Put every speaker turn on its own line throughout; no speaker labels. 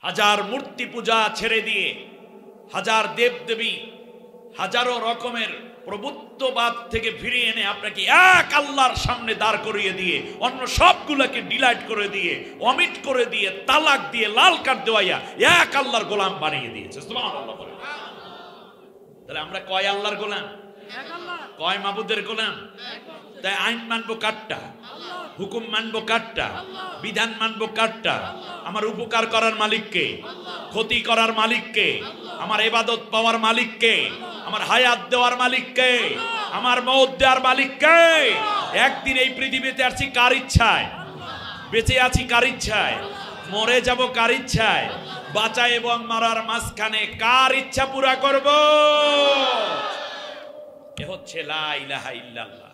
হাজার মূর্তি পূজা ছেড়ে দিয়ে, হাজার দেবদেবী, হাজারো রকমের প্রভুত্ববাদ থেকে ফিরিয়ে এনে আপনাকে এক আল্লাহর সামনে দাঁড় করিয়ে দিয়ে অন্য সবগুলোকে ডিলাইট করে দিয়ে, অমিট করে দিয়ে, তালাক দিয়ে, লাল কার্ড দেওয়াইয়া এক আল্লাহর গোলাম বানিয়ে দিয়েছে। সুবহানাল্লাহ। তাহলে আমরা কয় আল্লাহর গোলাম? কয় মাবুদের গোলাম? তাই আইন মানবো কাটটা, হুকুম মানবো কাটটা, বিধান মানবো কাটটা? আমার উপকার করার মালিককে, ক্ষতি করার মালিককে, আমার ইবাদত পাওয়ার মালিককে, আমার হায়াত দেওয়ার মালিককে, আমার মওত দেওয়ার মালিককে। একদিন এই পৃথিবীতে আসছি কার ইচ্ছায়? বেঁচে আছি কার ইচ্ছায়? মরে যাব কার ইচ্ছায়? বাঁচা এবং মরার মাঝখানে কার ইচ্ছা পুরা করব? এ হচ্ছে লা ইলাহা ইল্লাল্লাহ।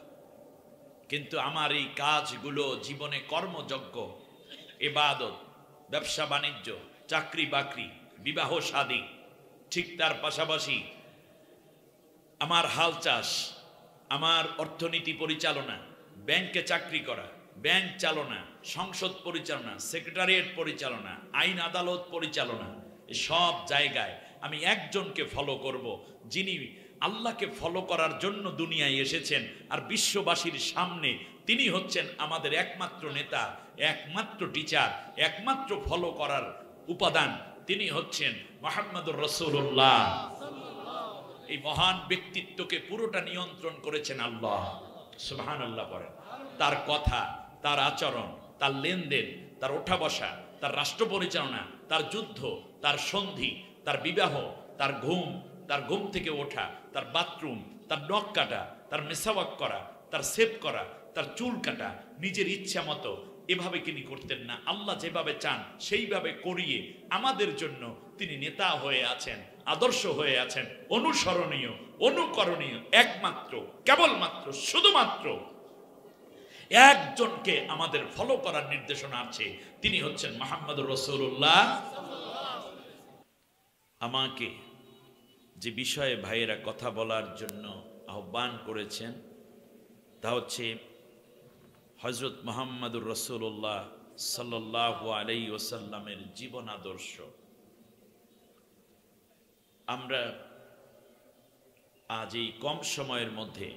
কিন্তু আমার এই কাজগুলো জীবনে কর্মযজ্ঞ, ইবাদত, ব্যবসা বাণিজ্য, চাকরি বাকরি, বিবাহ শাদী, ঠিক তার পাশাপাশি আমার হাল চাষ, আমার অর্থনীতি পরিচালনা, ব্যাংকে চাকরি করা, ব্যাংক চালনা, সংসদ পরিচালনা, সেক্রেটারিয়েট পরিচালনা, আইন আদালত পরিচালনা, সব জায়গায় আমি একজনকে ফলো করব, যিনি আল্লাহকে ফলো করার জন্য দুনিয়ায় এসেছেন। আর বিশ্ববাসীর সামনে তিনি হচ্ছেন আমাদের একমাত্র নেতা, একমাত্র টিচার, একমাত্র ফলো করার উপাদান। তিনি হচ্ছেন মুহাম্মদুর রাসূলুল্লাহ। এই মহান ব্যক্তিত্বকে পুরোটা নিয়ন্ত্রণ করেছেন আল্লাহ। সুবহানাল্লাহ পড়েন। তার কথা, তার আচরণ, তার লেনদেন, তার ওঠা বসা, তার রাষ্ট্র পরিচালনা, তার যুদ্ধ, তার সন্ধি, তার বিবাহ, তার ঘুম থেকে ওঠা, তার বাথরুম, তার নখ কাটা, তার মেসাওয়াক করা, তার সেভ করা, তার চুল কাটা নিজের ইচ্ছা মতো এভাবে তিনি করতেন না। আল্লাহ যেভাবে চান সেইভাবে করিয়ে আমাদের জন্য তিনি নেতা হয়ে আছেন, আদর্শ হয়ে আছেন, অনুসরণীয়, অনুকরণীয়। একমাত্র, কেবলমাত্র, শুধুমাত্র একজনকে আমাদের ফলো করার নির্দেশনা আছে, তিনি হচ্ছেন মুহাম্মদুর রাসূলুল্লাহ। আমাকে যে বিষয়ে ভাইয়েরা কথা বলার জন্য আহ্বান করেছেন তা হচ্ছে হযরত মুহাম্মদুর রাসূলুল্লাহ সাল্লাল্লাহু আলাইহি ওয়াসাল্লামের জীবন আদর্শ। আমরা আজ এই কম সময়ের মধ্যে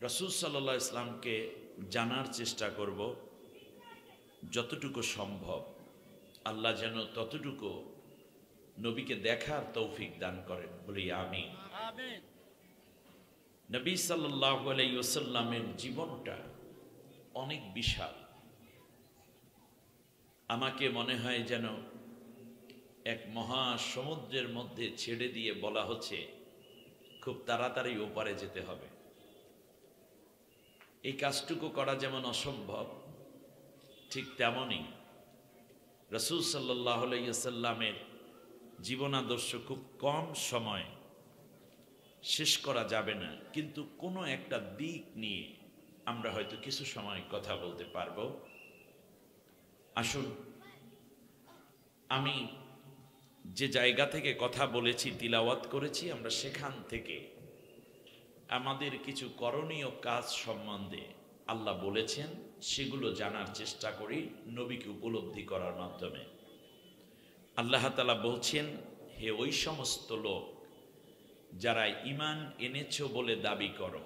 রাসূল সাল্লাল্লাহু আলাইহি ইসলামকে জানার চেষ্টা করব যতটুকু সম্ভব। আল্লাহ যেন ততটুকু নবীকে দেখার তৌফিক দান করেন, বলি আমিন। নবী সাল্লাল্লাহু আলাইহি ওয়াসাল্লামের জীবনটা অনেক বিশাল। আমাকে মনে হয় যেন এক মহা সমুদ্রের মধ্যে ছেড়ে দিয়ে বলা হচ্ছে খুব তাড়াতাড়ি ওপারে যেতে হবে। এই কাজটুকু করা যেমন অসম্ভব, ঠিক তেমনই রাসূল সাল্লাল্লাহু আলাইহি ওয়াসাল্লামের জীবনাদর্শ খুব কম সময় শেষ করা যাবে না, কিন্তু কোনো একটা দিক নিয়ে আমরা হয়তো কিছু সময় কথা বলতে পারবো। আসুন, আমি যে জায়গা থেকে কথা বলেছি, তিলাওয়াত করেছি, আমরা সেখান থেকে আমাদের কিছু করণীয় কাজ সম্বন্ধে আল্লাহ বলেছেন সেগুলো জানার চেষ্টা করি নবীকে উপলব্ধি করার মাধ্যমে। আল্লাহ তাআলা বলছেন, হে ওই সমস্ত লোক যারা ঈমান এনেছো বলে দাবি করো,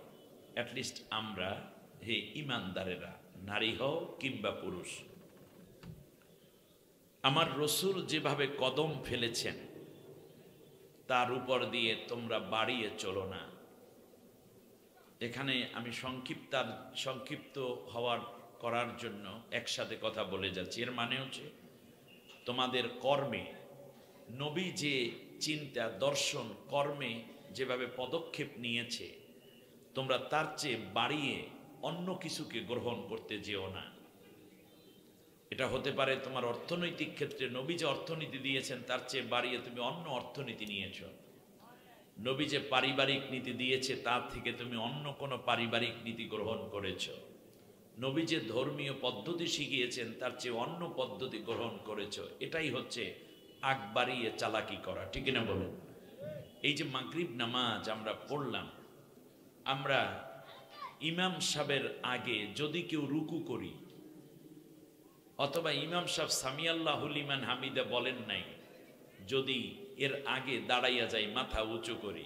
অ্যাটলিস্ট আমরা, হে ঈমানদারেরা, নারী হও কিংবা পুরুষ, আমার রসুল যেভাবে কদম ফেলেছেন তার উপর দিয়ে তোমরা বাড়িয়ে চলো না। এখানে আমি সংক্ষিপ্ত করার জন্য একসাথে কথা বলে যাচ্ছি। এর মানে হচ্ছে তোমাদের কর্মে নবী যে চিন্তা, দর্শন, কর্মে যেভাবে পদক্ষেপ নিয়েছে, তোমরা তার চেয়ে বাড়িয়ে অন্য কিছুকে গ্রহণ করতে যেও না। এটা হতে পারে তোমার অর্থনৈতিক ক্ষেত্রে নবী যে অর্থনীতি দিয়েছেন তার চেয়ে বাড়িয়ে তুমি অন্য অর্থনীতি নিয়েছ। নবী যে পারিবারিক নীতি দিয়েছে তার থেকে তুমি অন্য কোনো পারিবারিক নীতি গ্রহণ করেছ। নবী যে ধর্মীয় পদ্ধতি শিখিয়েছেন তার চেয়ে অন্য পদ্ধতি গ্রহণ করেছ। এটাই হচ্ছে আগ বাড়িয়ে চালাকি করা, ঠিক না বলুন? এই যে মাগরিব নামাজ আমরা পড়লাম, আমরা ইমাম সাহেবের আগে যদি কেউ রুকু করি, অথবা ইমাম সাহেব সামি আল্লাহু লিমান হামিদা বলেন নাই, যদি এর আগে দাঁড়াইয়া যাই মাথা উঁচু করি,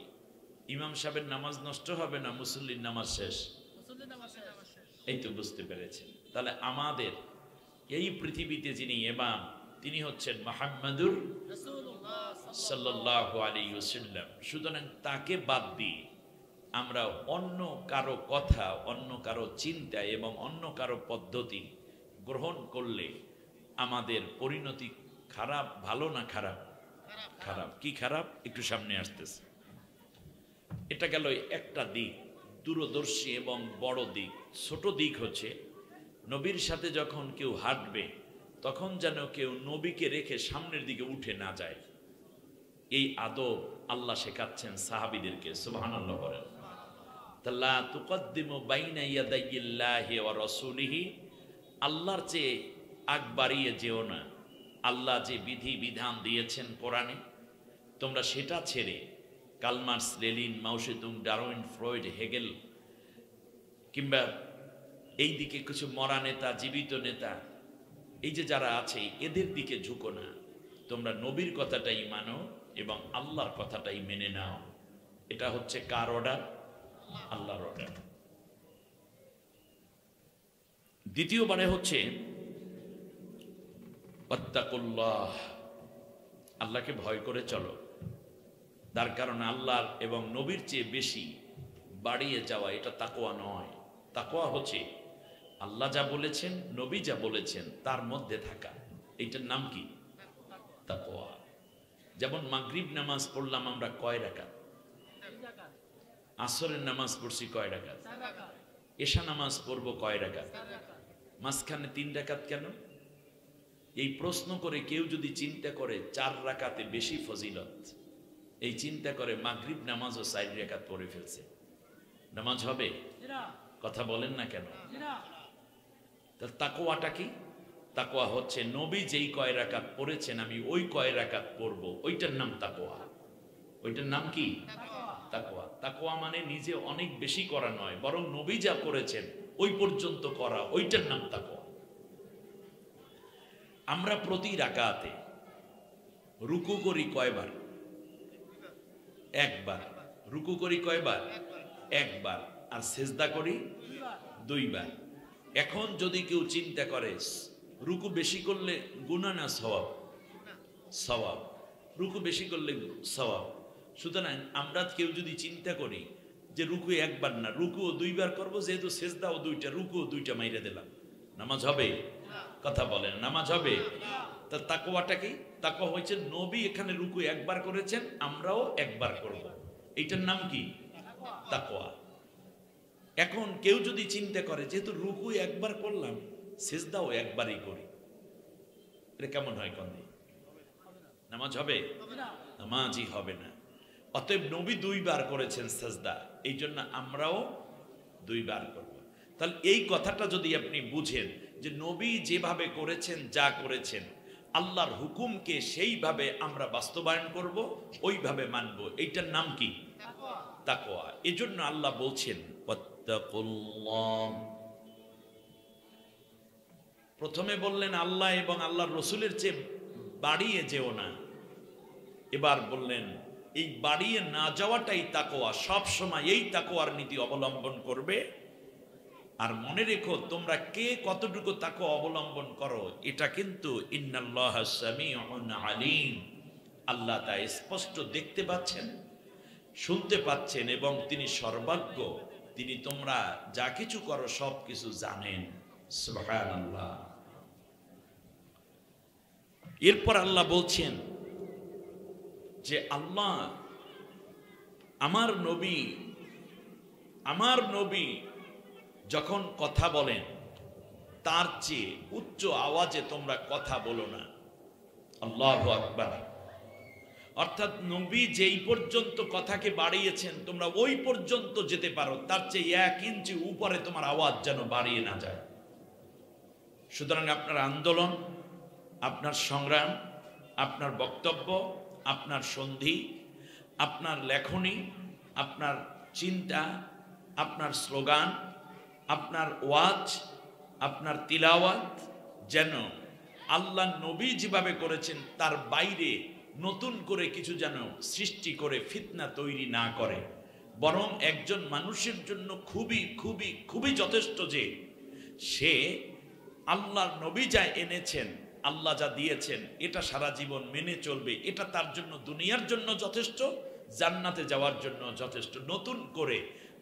ইমাম সাহেবের নামাজ নষ্ট হবে না মুসল্লির নামাজ শেষ? এই তো বুঝতে পেরেছেন। তাহলে আমাদের এই পৃথিবীতে যিনি ইমাম তিনি হচ্ছেন মুহাম্মাদুর সাল্লাল্লাহু আলাইহি ওয়াসাল্লাম। সুতরাং তাকে বাদ দিয়ে আমরা অন্য কারো কথা, অন্য কারো চিন্তা এবং অন্য কারো পদ্ধতি গ্রহণ করলে আমাদের পরিণতি খারাপ, ভালো না খারাপ? খারাপ। কি খারাপ? একটু সামনে আসতেছে। এটা গেল একটা দিক, দূরদর্শী এবং বড় দিক। ছোট দিক হচ্ছে নবীর সাথে যখন কেউ হাঁটবে তখন যেন কেউ নবীকে রেখে সামনের দিকে উঠে না যায়। এই আদব আল্লাহ শেখাচ্ছেন সাহাবীদেরকে। সুবহানাল্লাহ বলেন। লা তুকদ্দিমু বাইনা ইয়াদাইল্লাহি ওয়া রাসূলিহি, আল্লাহর চেয়ে আগ বাড়িয়ে যেও না। আল্লাহ যে বিধি বিধান দিয়েছেন কোরআনে, তোমরা সেটা ছেড়ে কার্ল মার্কস, লেনিন, মাও জেদুং, ডারউইন, ফ্রয়েড, হেগেল কিংবা এই দিকে কিছু মরা নেতা, জীবিত নেতা, এই যে যারা আছে এদের দিকে ঝুঁকো না। তোমরা নবীর কথাটাই মানো এবং আল্লাহর কথাটাই মেনে নাও। এটা হচ্ছে কার অর্ডার? আল্লাহর অর্ডার। দ্বিতীয়বারে হচ্ছে ওয়াত্তাকুল্লাহ, আল্লাহকে ভয় করে চলো। তার কারণ আল্লাহর এবং নবীর চেয়ে বেশি বাড়িয়ে যাওয়া এটা তাকওয়া নয়। তাকওয়া হচ্ছে আল্লাহ যা বলেছেন, নবী যা বলেছেন তার মধ্যে থাকা। এইটার নাম কি? তাকওয়া। যেমন মাগরিব নামাজ পড়লাম আমরা কয় রাকাত? আসরের নামাজ পড়ছি কয় রাকাত? এশা নামাজ পড়বো কয় রাকাত? মাঝখানে 3 রাকাত কেন? এই প্রশ্ন করে কেউ যদি চিন্তা করে 4 রাকাতে বেশি ফজিলত, এই চিন্তা করে মাগরিব নামাজও 4 রাকাত পড়ে ফেলছে, নামাজ হবে? কথা বলেন না কেন? তাকওয়াটা কি? তাকওয়া হচ্ছে নবী যেই কয় রাকাত পড়েছেন আমি ওই কয় রাকাত পড়বো, ওইটার নাম তাকওয়া। ওইটার নাম কি? তাকওয়া। তাকওয়া মানে নিজে অনেক বেশি করা নয়, বরং নবী যা করেছেন ওই পর্যন্ত করা, ওইটার নাম তাকওয়া। আমরা প্রতি রাকাতে রুকু করি কয়বার? একবার। রুকু করি কয়বার? একবার। আর সেজদা করি 2 বার। এখন যদি কেউ চিন্তা করে রুকু বেশি করলে গুনাহ না সওয়াব? সওয়াব। রুকু বেশি করলে সওয়াব। সুতরাং আমরা কেউ যদি চিন্তা করি যে রুকু একবার না, রুকুও 2 বার করবো, যেহেতু সেজদাও 2টা, রুকুও 2টা মাইরে দিলাম, নামাজ হবে? কথা বলেন, নামাজ হবে? তা তাকওয়াটা কি? তাকওয়া হচ্ছে নবী এখানে রুকু একবার করেছেন, আমরাও একবার করব, এইটার নাম কি? তাকওয়া। এখন কেউ যদি চিন্তা করে যেহেতু রুকু একবার করলাম, সেজদাও একবারই করি, এটা কেমন হয়? কন্দি নামাজ হবে? নামাজই হবে না। অতএব নবী 2 বার করেছেন সেজদা, এই জন্য আমরাও 2 বার করব। তাহলে এই কথাটা যদি আপনি বুঝেন যে নবী যেভাবে করেছেন, যা করেছেন, আল্লাহর হুকুমকে সেইভাবে আমরা বাস্তবায়ন করব, ওইভাবে মানব, এইটার নাম কি? তাকওয়া। এজন্য আল্লাহ বলছেন ওয়াত্তাকুল্লাহ। প্রথমে বললেন আল্লাহ এবং আল্লাহর রসুলের চেয়ে বাড়িয়ে যেও না, এবার বললেন এই বাড়িয়ে না যাওয়াটাই তাকওয়া। সব সময় এই তাকওয়ার নীতি অবলম্বন করবে। আর মনে রেখো তোমরা কে কতটুকু তাকওয়া অবলম্বন করো, এটা কিন্তু ইন্নাল্লাহা সামিউন আলিম, আল্লাহ তা স্পষ্ট দেখতে পাচ্ছেন, শুনতে পাচ্ছেন এবং তিনি সর্বজ্ঞ। তিনি তোমরা যা কিছু করো সব কিছু জানেন। সুবহানাল্লাহ। এরপর আল্লাহ বলছেন যে আল্লাহ আমার নবী যখন কথা বলেন তার চেয়ে উচ্চ আওয়াজে তোমরা কথা বলো না। আল্লাহু আকবার। অর্থাৎ নবী যেই পর্যন্ত কথাকে বাড়িয়েছেন তোমরা ওই পর্যন্ত যেতে পারো, তার চেয়ে 1 ইঞ্চি উপরে তোমার আওয়াজ যেন বাড়িয়ে না যায়। সুতরাং আপনার আন্দোলন, আপনার সংগ্রাম, আপনার বক্তব্য, আপনার সন্ধি, আপনার লেখনী, আপনার চিন্তা, আপনার স্লোগান, আপনার ওয়াজ, আপনার তিলাওয়াত যেন আল্লাহ নবী যেভাবে করেছেন তার বাইরে নতুন করে কিছু যেন সৃষ্টি করে ফিতনা তৈরি না করে, বরং একজন মানুষের জন্য খুবই খুবই খুবই যথেষ্ট যে সে আল্লাহর নবী যা এনেছেন, আল্লাহ যা দিয়েছেন এটা সারা জীবন মেনে চলবে। এটা তার জন্য দুনিয়ার জন্য যথেষ্ট, জান্নাতে যাওয়ার জন্য যথেষ্ট। নতুন করে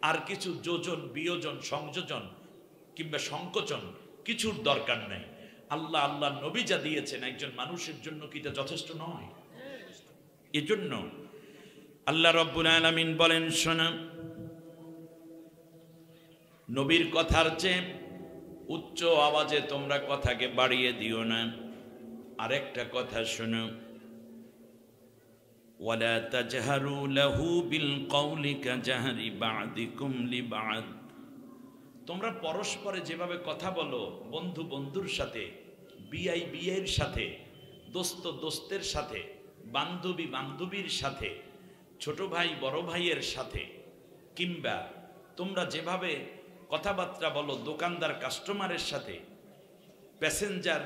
আর কিছু যোজন বিয়োজন সংযোজন কিংবা সংকোচন কিছুর দরকার নেই। আল্লাহ আল্লাহর নবী যা দিয়েছেন একজন মানুষের জন্য কি এটা যথেষ্ট নয়? এজন্য আল্লাহ রাব্বুল আলামিন বলেন, শোনো, নবীর কথার চেয়ে উচ্চ আওয়াজে তোমরা কথাকে বাড়িয়ে দিও না। আরেকটা কথা শোনো, ওয়ালা তাজহারু লাহু বিল কওলি কাজাহরি বা'দিকুম লিবা'দ। তোমরা পরস্পরে যেভাবে কথা বলো, বন্ধু বন্ধুর সাথে, বিআই বিয়ের সাথে, দোস্ত দোস্তের সাথে, বান্ধবী বান্ধবীর সাথে, ছোট ভাই বড় ভাইয়ের সাথে, কিংবা তোমরা যেভাবে কথাবার্তা বলো দোকানদার কাস্টমারের সাথে, প্যাসেঞ্জার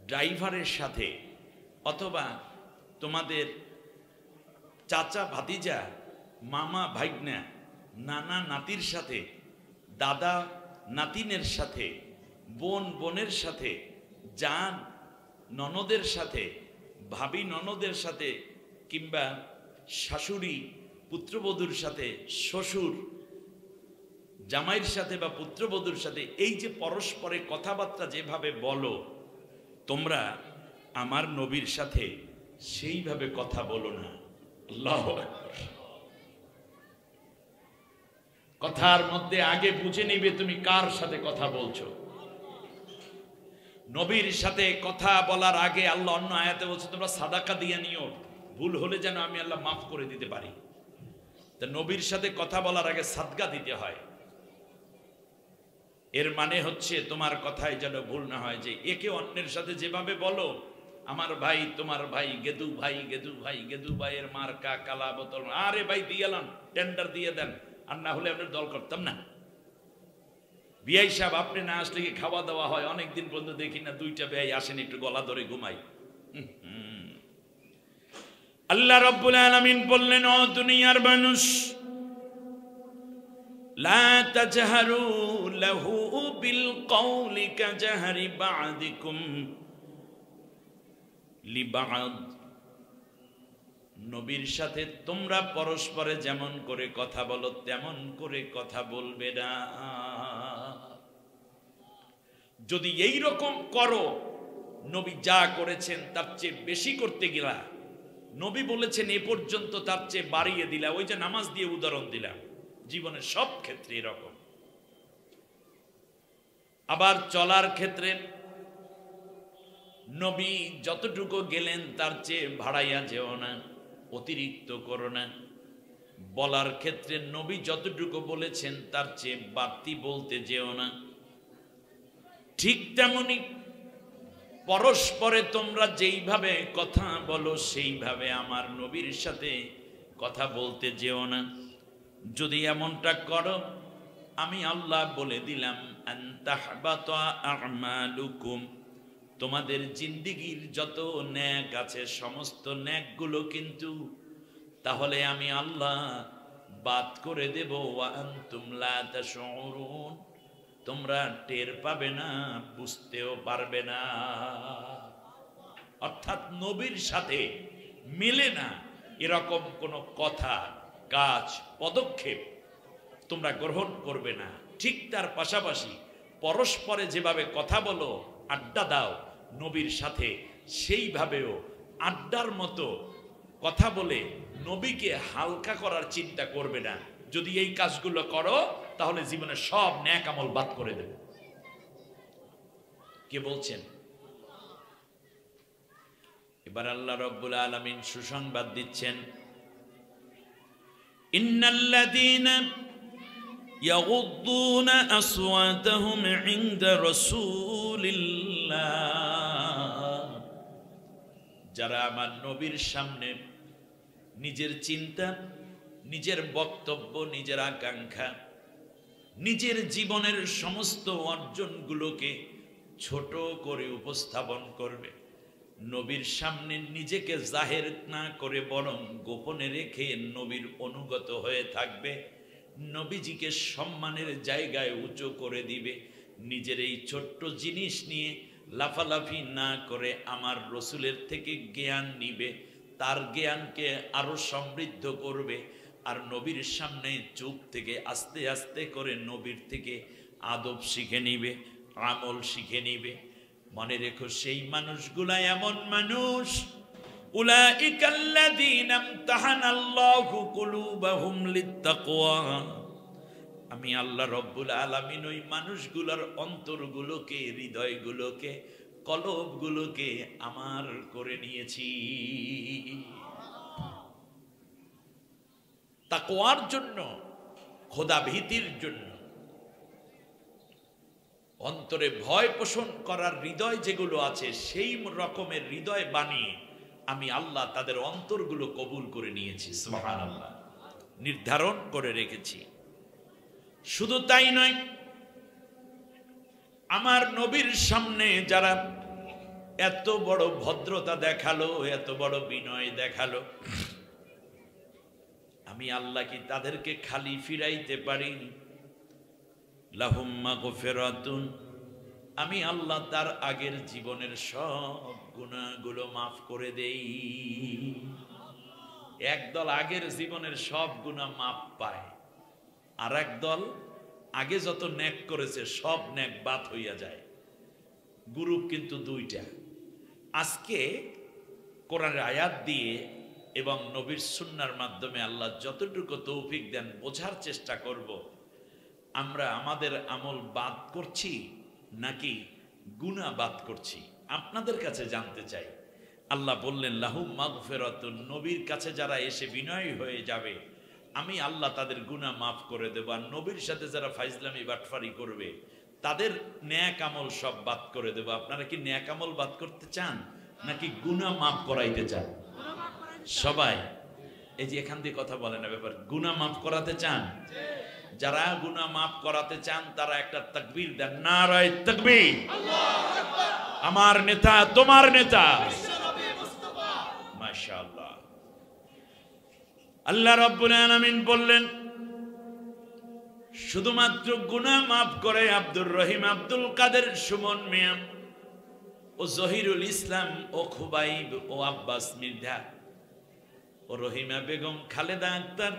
ড্রাইভারের সাথে, অথবা তোমাদের চাচা ভাতিজা, মামা ভাইগনা, নানা নাতির সাথে, দাদা নাতিনের সাথে, বোন বোনের সাথে, জান ননদের সাথে, ভাবি ননদের সাথে, কিংবা শাশুড়ি পুত্রবধূর সাথে, শ্বশুর জামাইয়ের সাথে বা পুত্রবধূর সাথে, এই যে পরস্পরে কথাবার্তা যেভাবে বলো, তোমরা আমার নবীর সাথে সেইভাবে কথা বলো না। আল্লাহু আকবার। কথার মধ্যে আগে বুঝে নিবে তুমি কার সাথে কথা বলছো। নবীর সাথে কথা বলার আগে আল্লাহ অন্য আয়াতে বলছে তোমরা সাদাকা দিয়ে নিও, ভুল হলে যেন আমি আল্লাহ মাফ করে দিতে পারি। তা নবীর সাথে কথা বলার আগে সাদকা দিতে হয়। এর মানে হচ্ছে তোমার কথায় যেন ভুল না হয়, যে একে অন্যের সাথে যেভাবে বলো, আমার ভাই তোমার ভাই, গেদু ভাই গেদু ভাই, গেদু ভাইয়ের মার্কা কালা বোতল, আরে ভাই দিয়ে এলাম, টেন্ডার দিয়ে দেন, আর না হলে আপনার দল করতাম না। বিআই সাহেব আপনি না আসলে কি খাওয়া দাওয়া হয়? অনেকদিন পর্যন্ত দেখি না, দুইটা বিআই আসেন, একটু গলা ধরে ঘুমাই। আল্লাহ রাব্বুল আলামিন বললেন, ও দুনিয়ার মানুষ, লা তাজহারু লাহু বিল কওলি কাজাহরি বা'দিকুম লিবা'দ। নবীর সাথে তোমরা পরস্পরে যেমন করে কথা বলো তেমন করে কথা বলবে না। যদি এই রকম করো, নবী যা করেছেন তার চেয়ে বেশি করতে গেলা, নবী বলেছেন এ পর্যন্ত, তার চেয়ে বাড়িয়ে দিলা। ওই যে নামাজ দিয়ে উদাহরণ দিলাম, জীবনের সব ক্ষেত্রে এরকম। আবার চলার ক্ষেত্রে নবী যতটুকু গেলেন তার চেয়ে ভাড়াইয়া যেও না, অতিরিক্ত করো না। বলার ক্ষেত্রে নবী যতটুকু বলেছেন তার চেয়ে বাড়তি বলতে যেও না। ঠিক তেমনি পরস্পরে তোমরা যেইভাবে কথা বলো সেইভাবে আমার নবীর সাথে কথা বলতে যেও না। যদি এমনটা করো, আমি আল্লাহ বলে দিলাম, আনতাহবাতা আমালুকুম, তোমাদের জিন্দেগীর যত নেক আছে সমস্ত নেকগুলো কিন্তু তাহলে আমি আল্লাহ বাদ করে দেব। ওয়া আনতুম লা তাশউরুন, তোমরা টের পাবে না, বুঝতেও পারবে না। অর্থাৎ নবীর সাথে মিলে না এরকম কোনো কথা, কাজ, পদক্ষেপ তোমরা গ্রহণ করবে না। ঠিক তার পাশাপাশি পরস্পরে যেভাবে কথা বলো, আড্ডা দাও, নবীর সাথে সেইভাবেও আড্ডার মতো কথা বলে নবীকে হালকা করার চিন্তা করবে না। যদি এই কাজগুলো করো তাহলে জীবনে সব নেক আমল বাদ করে দেবে। কে বলছেন? এবার আল্লাহ রাব্বুল আলামিন সুসংবাদ দিচ্ছেন, ইন্নাল্লাযীনা ইয়াগুদ্দুনা আসওয়াতাহুম ইনদা রাসূলিল্লাহ, যারা আমার নবীর সামনে নিজের চিন্তা, নিজের বক্তব্য, নিজের আকাঙ্ক্ষা, নিজের জীবনের সমস্ত অর্জনগুলোকে ছোট করে উপস্থাপন করবে, নবীর সামনে নিজেকে জাহের না করে বরং গোপনে রেখে নবীর অনুগত হয়ে থাকবে, নবীজিকে সম্মানের জায়গায় উঁচু করে দিবে, নিজের এই ছোট্ট জিনিস নিয়ে লাফালাফি না করে আমার রসুলের থেকে জ্ঞান নিবে, তার জ্ঞানকে আরো সমৃদ্ধ করবে, আর নবীর সামনে চুপ থেকে আস্তে আস্তে করে নবীর থেকে আদব শিখে নিবে, আমল শিখে নিবে। মনে রেখো সেই মানুষগুলা এমন মানুষ, উলাইকাল্লাযীনা ইমতাহানাল্লাহু কুলুবাহুম লিত্তাকওয়া, আমি আল্লাহ রব্বুল আলামিন ওই মানুষগুলোর অন্তরগুলোকে, হৃদয়গুলোকে, কলবগুলোকে আমার করে নিয়েছি তাকওয়ার জন্য, খোদা ভীতির জন্য। অন্তরে ভয় পোষণ করার হৃদয় যেগুলো আছে সেই রকমের হৃদয় বানিয়ে আমি আল্লাহ তাদের অন্তরগুলো কবুল করে নিয়েছি, সুবহানাল্লাহ, নির্ধারণ করে রেখেছি। শুধু তাই নয়, আমার নবীর সামনে যারা এত বড় ভদ্রতা দেখালো, এত বড় বিনয় দেখালো, আমি আল্লাহ কি তাদেরকে খালি ফিরাইতে পারি? লাহুম মাগফিরাতুন, আমি আল্লাহ তার আগের জীবনের সব গুনাহগুলো মাফ করে দেই। একদল আগের জীবনের সব গুনাহ মাফ পায়, আর একদল আগে যত নেক করেছে সব নেক বাদ হইয়া যায়। গ্রুপ কিন্তু দুইটা। আজকে কোরআনের আয়াত দিয়ে এবং নবীর সুন্নাহর মাধ্যমে আল্লাহ যতটুকু তৌফিক দেন বোঝার চেষ্টা করব, আমরা আমাদের আমল বাদ করছি নাকি গুনাহ বাদ করছি, আপনাদের কাছে জানতে চাই। আল্লাহ বললেন লাহুম মাগফিরাতুন, নবীর কাছে যারা এসে বিনয়ী হয়ে যাবে আমি আল্লাহ তাদের গুনাহ মাফ করে দেব। আর নবীর সাথে যারা ফাইজলামি বাটফারি করবে তাদের ন্যাক আমল সব বাদ করে দেব। আপনারা কি ন্যাক আমল বাদ করতে চান নাকি গুনাহ মাফ করাইতে চান? সবাই এই যে এখান দিয়ে কথা বলে না, ব্যাপার গুনাহ মাফ করাতে চান? যারা গুনাহ মাফ করাতে চান তারা একটা তাকবীর দেন, নারায়ে তাকবীর। আমার নেতা, তোমার নেতা, মাশাআল্লাহ। আল্লাহ রাব্বুল আলামিন বললেন শুধুমাত্র গুনাহ মাফ করে আব্দুর রহিম, আব্দুল কাদের, সুমন মিয়া ও জহিরুল ইসলাম ও খুবাইব ও আব্বাস মির্জা ও রহিমা বেগম, খালেদা আক্তার,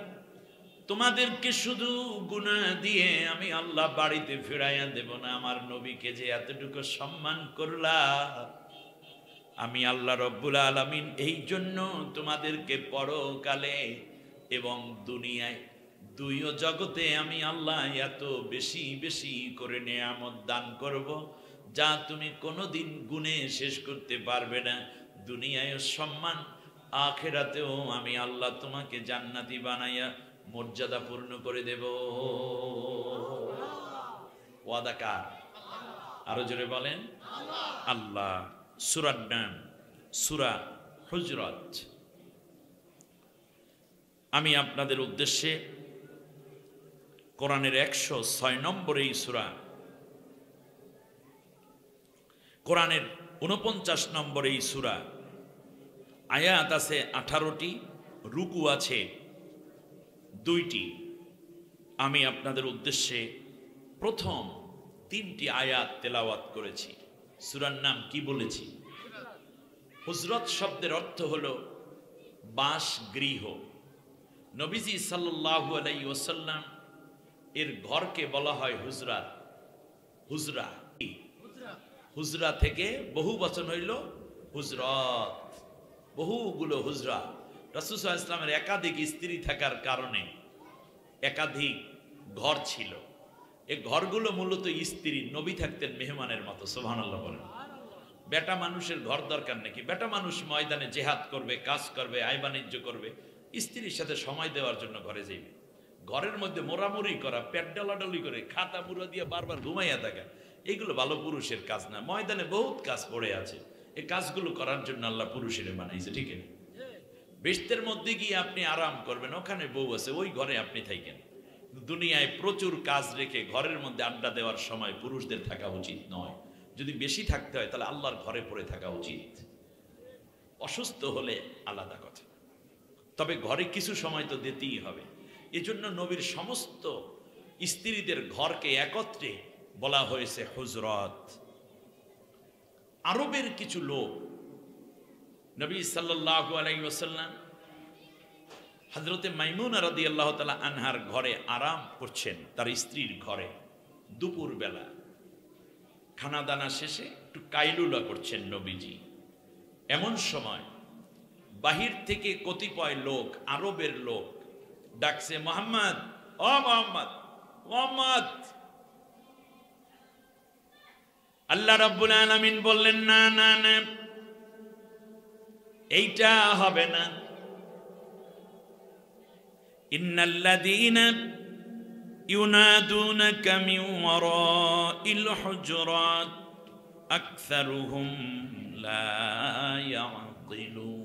তোমাদেরকে শুধু গুনাহ দিয়ে আমি আল্লাহ বাড়িতে ফিরাইয়া দেব না। আমার নবীকে যে এতটুকু সম্মান করলা, আমি আল্লাহ রব্বুল আলামিন এই জন্য তোমাদেরকে পরকালে এবং দুনিয়ায় দুইও জগতে আমি আল্লাহ এত বেশি বেশি করে নেয়ামত দান করব যা তুমি কোনোদিন গুণে শেষ করতে পারবে না। দুনিয়ায় সম্মান, আখিরাতেও আমি আল্লাহ তোমাকে জান্নাতি বানাইয়া মর্যাদা পূর্ণ করে দেব। ওয়াদা কার? আরো জোরে বলেন আল্লাহ। সূরার নাম সূরা হুজরাত। আমি আপনাদের উদ্দেশ্যে কোরআনের 106 নম্বর এই সূরা, কোরআনের 49 নম্বর এই সূরা, আয়াত আছে 18টি, রুকু আছে 2টি। আমি আপনাদের উদ্দেশ্যে প্রথম 3টি আয়াত তেলাওয়াত করেছি। সূরার নাম কি বলেছি? হুজরাত শব্দের অর্থ হলো বাসগৃহ। নবীজি সাল্লাল্লাহু আলাইহি ওয়াসাল্লাম এর ঘরকে বলা হয় হুজরাত। হুজরা, হুজরা থেকে বহু বচন হইল হুজরাত, বহুগুলো হুজরা। রাসূল সাল্লাল্লাহু আলাইহি ওয়াসাল্লামের একাধিক স্ত্রী থাকার কারণে একাধিক ঘর ছিল। এই ঘরগুলো মূলত স্ত্রী, নবী থাকতেন মেহমানের মতো। সুবহানাল্লাহ বলেন। বেটা মানুষের ঘর দরকার নাকি? বেটা মানুষ ময়দানে জেহাদ করবে, কাজ করবে, আয় বাণিজ্য করবে, স্ত্রীর সাথে সময় দেওয়ার জন্য ঘরে যাইবে। ঘরের মধ্যে মোরামুরি করা, পেট ডালাডালি করে, খাতা মুড়া দিয়ে বারবার ঘুমাইয়া থাকা, এগুলো ভালো পুরুষের কাজ না। ময়দানে বহুত কাজ পড়ে আছে, এই কাজগুলো করার জন্য আল্লাহ পুরুষের বানাইছে, ঠিক না? বেহেশতের মধ্যে গিয়ে আপনি আরাম করবেন, ওখানে বউ আছে, ওই ঘরে আপনি থাকেন। দুনিয়ায় প্রচুর কাজ রেখে ঘরের মধ্যে আড্ডা দেওয়ার সময় পুরুষদের থাকা উচিত নয়। যদি বেশি থাকতে হয় তাহলে আল্লাহর ঘরে পড়ে থাকা উচিত। অসুস্থ হলে আলাদা কথা, তবে ঘরে কিছু সময় তো দিতেই হবে। এজন্য নবীর সমস্ত স্ত্রীদের ঘরকে একত্রে বলা হয়েছে হুজরাত। আরবের কিছু লোক নবী সাল্লাল্লাহু আলাইহি ওয়াসাল্লাম হযরতে মাইমুনা রাদিয়াল্লাহু তাআলা আনহার ঘরে আরাম করছেন, তার স্ত্রীর ঘরে দুপুর বেলা খানা দানা শেষে একটু কাইলুলা করছেন নবীজি। এমন সময় বাহির থেকে কতিপয় লোক, আরবের লোক ডাকছে, মুহাম্মদ, ও মুহাম্মদ, মুহাম্মদ। আল্লাহ রাব্বুল আলামিন বললেন, না না না, এইটা হবে না। ইন্নাল্লাযীনা ইউনাদুনাকা মিন ওয়ারাইল হুজুরাত আকসারুহুম লা ইয়াকিলুন।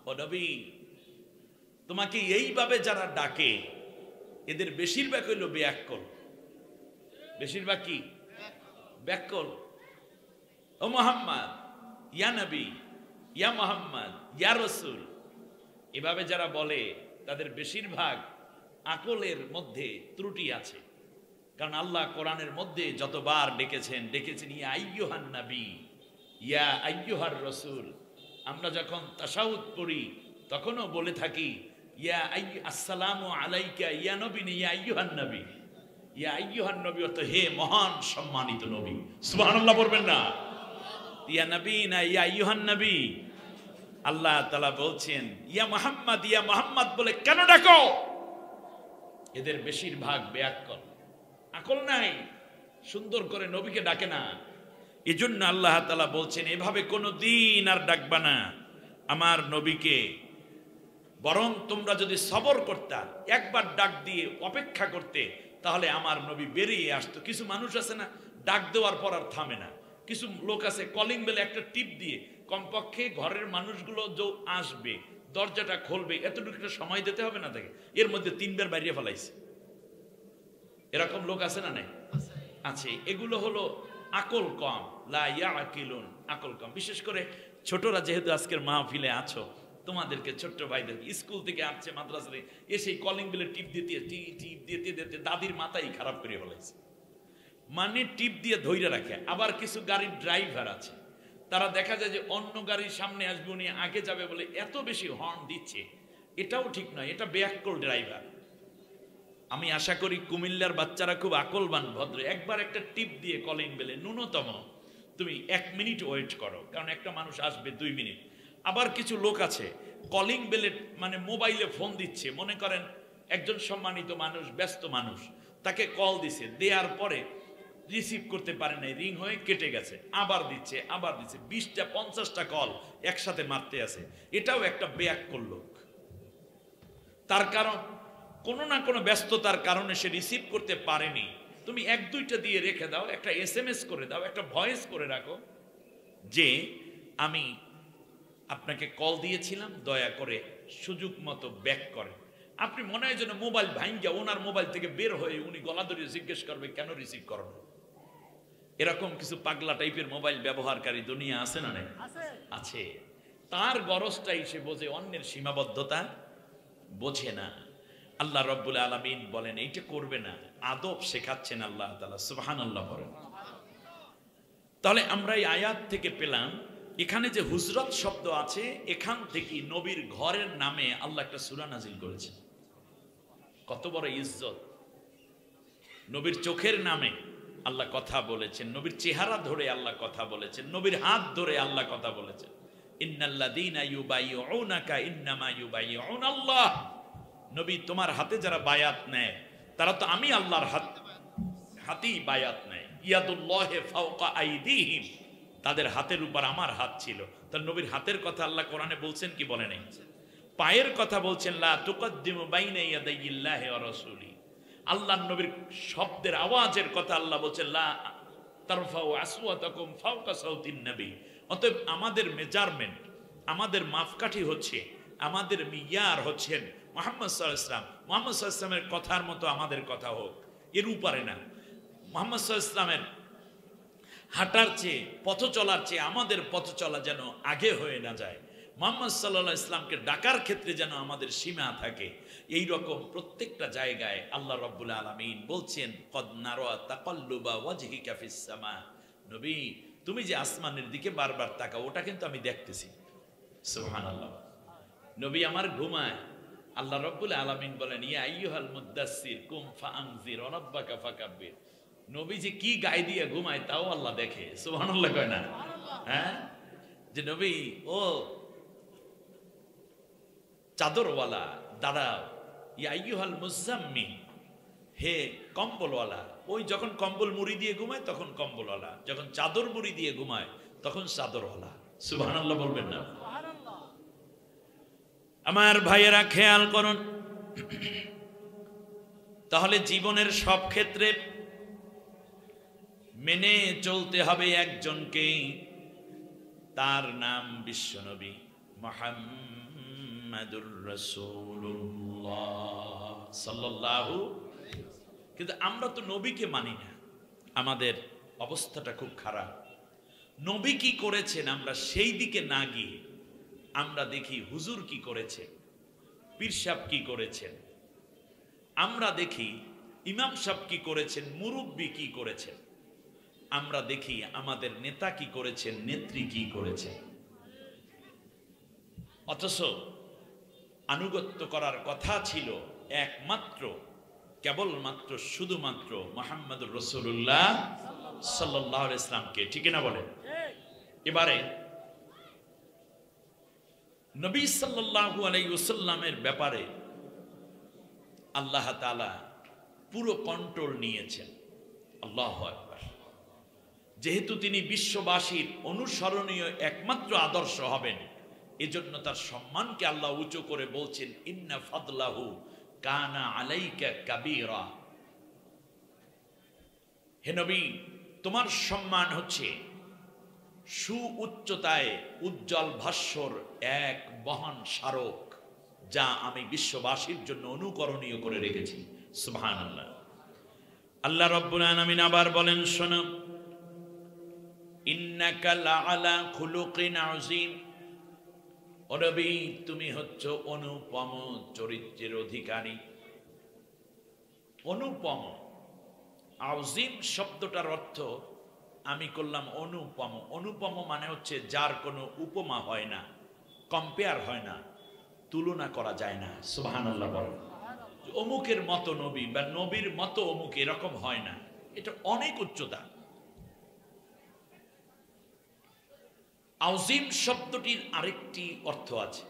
ও নবী, তোমাকে এইভাবে যারা ডাকে এদের বেশিরভাগ হইল বেয়াক্কল। বেশিরভাগ কি? ব্যাকল। ও মুহাম্মদ, ইয়া নবী, ইয়া মুহাম্মদ, ইয়া রাসূল, এভাবে যারা বলে তাদের বেশিরভাগ আকলের মধ্যে ত্রুটি আছে। কারণ আল্লাহ কোরআনের মধ্যে যতবার ডেকেছেন ইয়া আইয়ুহান নবী, ইয়া আইয়ুহার রাসূল। আমরা যখন তাশাহুদ পড়ি তখনও বলে থাকি ইয়া আসসালামু আলাইকা ইয়া নবী, ইয়া আইয়ুহান নবী। ইয়া আইয়ুহান নবী অর্থ হে মহান সম্মানিত নবী। সুবহানাল্লাহ পড়বেন না? ইয়া নবী না ইয়া আইয়ুহান নবী। আল্লাহ তাআলা বলছেন ইয়া মুহাম্মদ, ইয়া মুহাম্মদ বলে কেন ডাকো? এদের বেশিরভাগ বেয়াক্কল, আকল নাই, সুন্দর করে নবীকে ডাকে না। এজন্য আল্লাহ তাআলা বলছেন এভাবে কোনো দিন আর ডাকবা না আমার নবীকে। বরং তোমরা যদি সবর করতা, একবার ডাক দিয়ে অপেক্ষা করতে, তাহলে আমার নবী বেরিয়ে আসতো। কিছু মানুষ আছে না, ডাক দেওয়ার পর আর থামে না। কিছু লোক আছে কলিং বেলে একটা টিপ দিয়ে কমপক্ষে ঘরের মানুষগুলো যে আসবে, দরজাটা খুলবে, এতটুকু একটা সময় দিতে হবে না তাকে, এর মধ্যে 3 বার বাইরে ফেলাইছে। এরকম লোক আছে না? নাই আছে। এগুলো হলো আকল কম, লা ইয়াকিলুন, আকল কম। বিশেষ করে ছোটরা যেহেতু আজকের মাহফিলে আছো, তোমাদেরকে ছোট্ট ভাইদের স্কুল থেকে আসছে, মাদ্রাসায় এসে কলিং বেলে টিপ দিতে দিতে দাদির মাথাই খারাপ করে ফেলাইছে। মানে টিপ দিয়ে ধইরা রাখে। আবার কিছু গাড়ির ড্রাইভার আছে, তারা দেখা যায় যে অন্য গাড়ির সামনে আসবে, উনি আগে যাবে বলে এত বেশি হর্ন দিচ্ছে। এটাও ঠিক নয়, এটা বেয়াক্কল ড্রাইভার। আমি আশা করি কুমিল্লার বাচ্চারা খুব আকলবান, ভদ্র। একবার একটা টিপ দিয়ে কলিং বেলে ন্যূনতম তুমি 1 মিনিট ওয়েট করো, কারণ একটা মানুষ আসবে 2 মিনিট। আবার কিছু লোক আছে কলিং বেলে মানে মোবাইলে ফোন দিচ্ছে, মনে করেন একজন সম্মানিত মানুষ, ব্যস্ত মানুষ, তাকে কল দিছে, দেওয়ার পরে রিসিভ করতে পারে নাই, রিং হয়ে কেটে গেছে, আবার দিচ্ছে, আবার দিচ্ছে, 20টা 50টা কল একসাথে মারতে আছে। এটাও একটা বেয়াক্কল লোক। তার কারণ কোনো না কোনো ব্যস্ততার কারণে সে রিসিভ করতে পারেনি। তুমি 1-2টা দিয়ে রেখে দাও, একটা SMS করে দাও, একটা ভয়েস করে রাখো যে আমি আপনাকে কল দিয়েছিলাম, দয়া করে সুযোগ মতো ব্যাক করেন। আপনি মনে হয় যেন মোবাইল ভাঙ্গা ওনার মোবাইল থেকে বের হয়ে উনি গলা ধরিয়ে জিজ্ঞেস করবে কেন রিসিভ করো না। এরকম কিছু পাগলা টাইপের মোবাইল ব্যবহারকারী দুনিয়া আছে না? আছে। তার গরজটাই সে বোঝে, অন্যের সীমাবদ্ধতা বোঝে না। আল্লাহ রাব্বুল আলামিন বলেন এইটা করবে না, আদব শেখাচ্ছেন আল্লাহ তাআলা। সুবহানাল্লাহ বলেন। তাহলে আমরা এই আয়াত থেকে পেলাম এখানে যে হুজরত শব্দ আছে, এখান থেকে নবীর ঘরের নামে আল্লাহ একটা সূরা নাজিল করেছেন। কত বড় ইজ্জত! নবীর চোখের নামে আল্লাহ কথা বলেছেন, নবীর চেহারা ধরে আল্লাহ কথা বলেছেন, নবীর হাত ধরে আল্লাহ কথা বলেছেন। ইন্নাল্লাযীনা ইউবাইয়ুনাকা ইন্নামা ইউবাইয়ুনাল্লাহ। নবী, তোমার হাতে যারা বায়াত নেয় তারা তো আমি আল্লাহর হাতেই বায়াত নেয়। ইয়াদুল্লাহি ফাওকা আইদিহিম, তাদের হাতের উপর আমার হাত ছিল। তার নবীর হাতের কথা আল্লাহ কোরআনে বলছেন কি বলে নাই? পায়ের কথা বলছেন, লা তুকদ্দিমু বাইনা ইয়াদাইল্লাহি ওয়া রাসূলি। আল্লাহর নবীর শব্দের আওয়াজের কথা আল্লাহ বলছেন, লা তারফাউ আসওয়াতাকুম ফাওকা সাউতিন নবী। অতএব আমাদের মেজারমেন্ট, আমাদের মাপকাঠি হচ্ছে, আমাদের মিয়ার হচ্ছেন মুহাম্মদ সাল্লাল্লাহু আলাইহি ওয়াসাল্লাম। মুহাম্মদ সাল্লাল্লাহু আলাইহি ওয়াসাল্লামের কথার মতো আমাদের কথা হোক। এর উপরে না। মুহাম্মদ সাল্লাল্লাহু আলাইহি ওয়াসাল্লামের হাঁটার চেয়ে, পথ চলার চেয়ে আমাদের পথ চলা যেন আগে হয়ে না যায়। মুহাম্মদ সাল্লাল্লাহু আলাইহি ওয়াসাল্লামকে ডাকার ক্ষেত্রে যেন আমাদের সীমা থাকে। এই রকম প্রত্যেকটা জায়গায় আল্লাহ রাব্বুল আলামিন বলছেন, কদ নারা তাকাল্লুবা ওয়াজহিকা ফিস সামা, নবী তুমি যে আসমানের দিকে বারবার তাকাও, ওটা কিন্তু আমি দেখতেছি। সুবহানাল্লাহ। নবী আমার ঘুমায়, আল্লাহ রাব্বুল আলামিন বলেন, ইয়া আইয়ুহাল মুদ্দাসসির কুম ফাআনজির ওয়া রাব্বাকা ফাকাব্বির। নবী যে কি গায়ে দিয়ে ঘুমায় তাও আল্লাহ দেখে। সুবহানাল্লাহ কয় না? হ্যাঁ, যে নবী ও চাদরওয়ালা দাঁড়াও, ইয়া আইয়ুহাল মুজাম্মিল, হে কম্বলওয়ালা। ওই যখন কম্বল মুড়ি দিয়ে ঘুমায় তখন কম্বলওয়ালা, যখন চাদর মুড়ি দিয়ে ঘুমায় তখন চাদরওয়ালা। সুবহানাল্লাহ বলবেন না? আমার ভাইয়েরা খেয়াল করুন, তাহলে জীবনের সব ক্ষেত্রে মেনে চলতে হবে একজনকে, তার নাম বিশ্বনবী মুহাম্মাদুর রাসূলুল্লাহ সাল্লাল্লাহু। কিন্তু আমরা তো নবীকে মানি না, আমাদের অবস্থাটা খুব খারাপ। নবী কি করেছেন আমরা সেই দিকে না গিয়ে আমরা দেখি হুজুর কি করেছে, পীর সাহেব কি করেছেন, আমরা দেখি ইমাম সাহেব কি করেছেন, মুরব্বি কি করেছেন, আমরা দেখি আমাদের নেতা কি করেছেন, নেত্রী কি করেছেন। অথচ আনুগত্য করার কথা ছিল একমাত্র, কেবলমাত্র, শুধুমাত্র মুহাম্মদুর রাসূলুল্লাহ সাল্লাল্লাহু আলাইহি ওয়াসাল্লামকে। ঠিক না বলেন? এবারে নবী সাল্লাল্লাহু আলাইহি ওয়াসাল্লামের ব্যাপারে আল্লাহ তাআলা পুরো কন্ট্রোল নিয়েছেন। আল্লাহু আকবার। যেহেতু তিনি বিশ্ববাসীর অনুসরণীয় একমাত্র আদর্শ হবেন, এজন্য তার সম্মানকে আল্লাহ উঁচু করে বলছেন, ইন্না ফাদলাহু কানা আলাইকা কাবীরা। হে নবী, তোমার সম্মান হচ্ছে সুউচ্চতায় উজ্জ্বল ভাস্বর এক মহান স্মারক, যা আমি বিশ্ববাসীর জন্য অনুকরণীয় করে রেখেছি। সুবহানাল্লাহ। আল্লাহ রাব্বুল আলামিন আবার বলেন, শোনো, ইন্নাকা লাআলা খুলুকিন আযীম। ও নবী, তুমি হচ্ছ অনুপম চরিত্রের অধিকারী। অনুপম, আযীম শব্দটার অর্থ আমি করলাম অনুপম। অনুপম মানে হচ্ছে যার কোনো উপমা হয় না, কম্পেয়ার হয় না, তুলনা করা যায় না। সুবহানাল্লাহ বলেন। অমুকের মতো নবী বা নবীর মতো অমুক, এরকম হয় না, এটা অনেক উচ্চতা। আযীম শব্দটির আরেকটি অর্থ আছে,